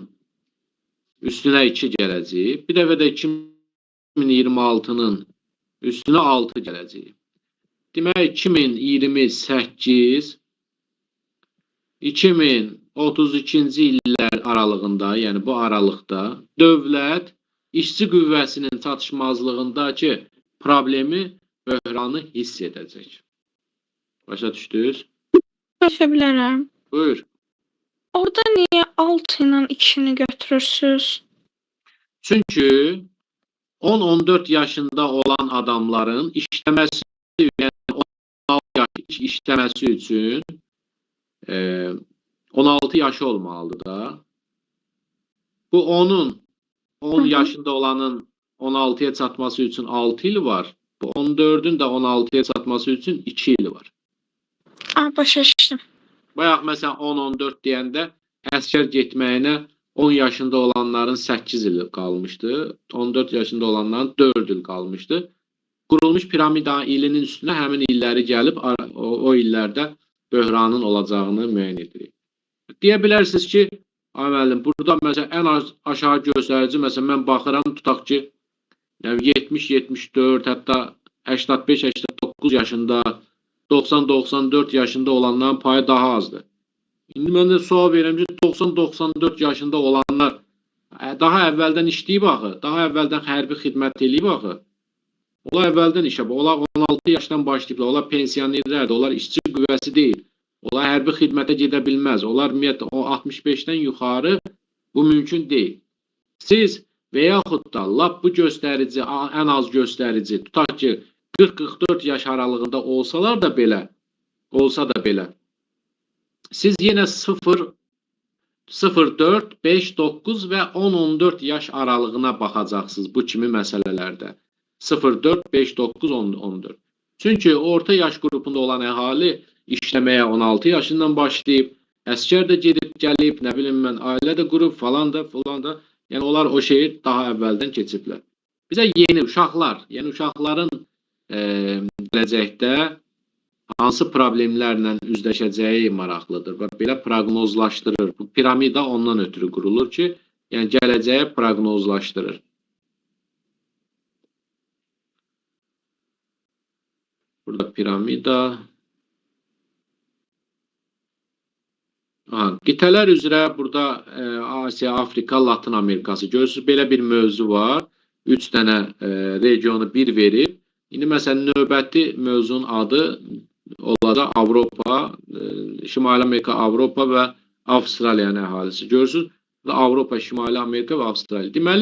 üstünə 2 gələcək. Bir dəfə də 2026-nın üstünə 6 gələcək. Demək, 2028 2032-ci illər aralığında, yəni bu aralıqda dövlət işçi qüvvəsinin çatışmazlığındakı problemi, böhranı hiss edəcək. Başa düşdünüz? Başa bilərəm. Buyur. Orada niyə 6 ilə 2-ni götürürsünüz? Çünki 10-14 yaşında olan adamların işləməsi, yəni 16 yaş işləməsi üçün 16 yaşı olmalıdır da. Bu 10 yaşında olanın 16-ya çatması üçün 6 il var. Bu 14-ün də 16-ya çatması üçün 2 il var. Başa düşdüm. Bayaq məsələn 10-14 deyəndə əskər getməyinə 10 yaşında olanların 8 il qalmışdı. 14 yaşında olanların 4 il qalmışdı. Qurulmuş piramida ilinin üstünə həmin illəri gəlib o illərdə böhranın olacağını müəyyən edirik. Deyə bilərsiniz ki, müəllim, burada məsələn ən az aşağı göstərici, məsələn mən baxıram, tutaq ki 70-74, hətta 85-89 yaşında, 90-94 yaşında olanların payı daha azdır. İndi mən də sual verirəm ki, 90-94 yaşında olanlar daha əvvəldən işləyib axı, daha əvvəldən hərbi xidmət eləyib axı. Onlar əvvəldən işə, onlar 16 yaşdan başlayıblar, onlar pensionerlərdir, onlar işçi qüvvəsi deyil. Onlar hərbi xidmətə gedə bilməz. Onlar ümumiyyətlə 65-dən yuxarı bu mümkün deyil. Siz və yaxud da lap bu göstərici, ən az göstərici, tutaq ki 40-44 yaş aralığında olsalar da belə, siz yenə 0, 04, 5, 9 və 10-14 yaş aralığına baxacaqsınız bu kimi məsələlərdə. 04, 5, 9, 14. Çünki orta yaş qrupunda olan əhali işləməyə 16 yaşından başlayıb, əskər də gedib, gəlib, nə bilim mən, ailə də qurub, falan da, yəni onlar o şeyi daha əvvəldən keçiblər. Bizə yeni uşaqlar, yəni uşaqların gələcəkdə hansı problemlərlə üzləşəcəyi maraqlıdır və belə proqnozlaşdırır. Bu piramida ondan ötürü qurulur ki, yəni gələcəyə proqnozlaşdırır. Burada piramida. Qitələr üzrə burada Asiya, Afrika, Latin Amerikası. Görürsünüz, belə bir mövzu var. 3 dənə regionu bir verib. İndi məsələn, növbəti mövzunun adı olacaq Avropa, Şimali Amerika, Avropa və Avstraliyanın əhalisi. Görürsünüz, Avropa, Şimali Amerika və Avstraliya. Deməli,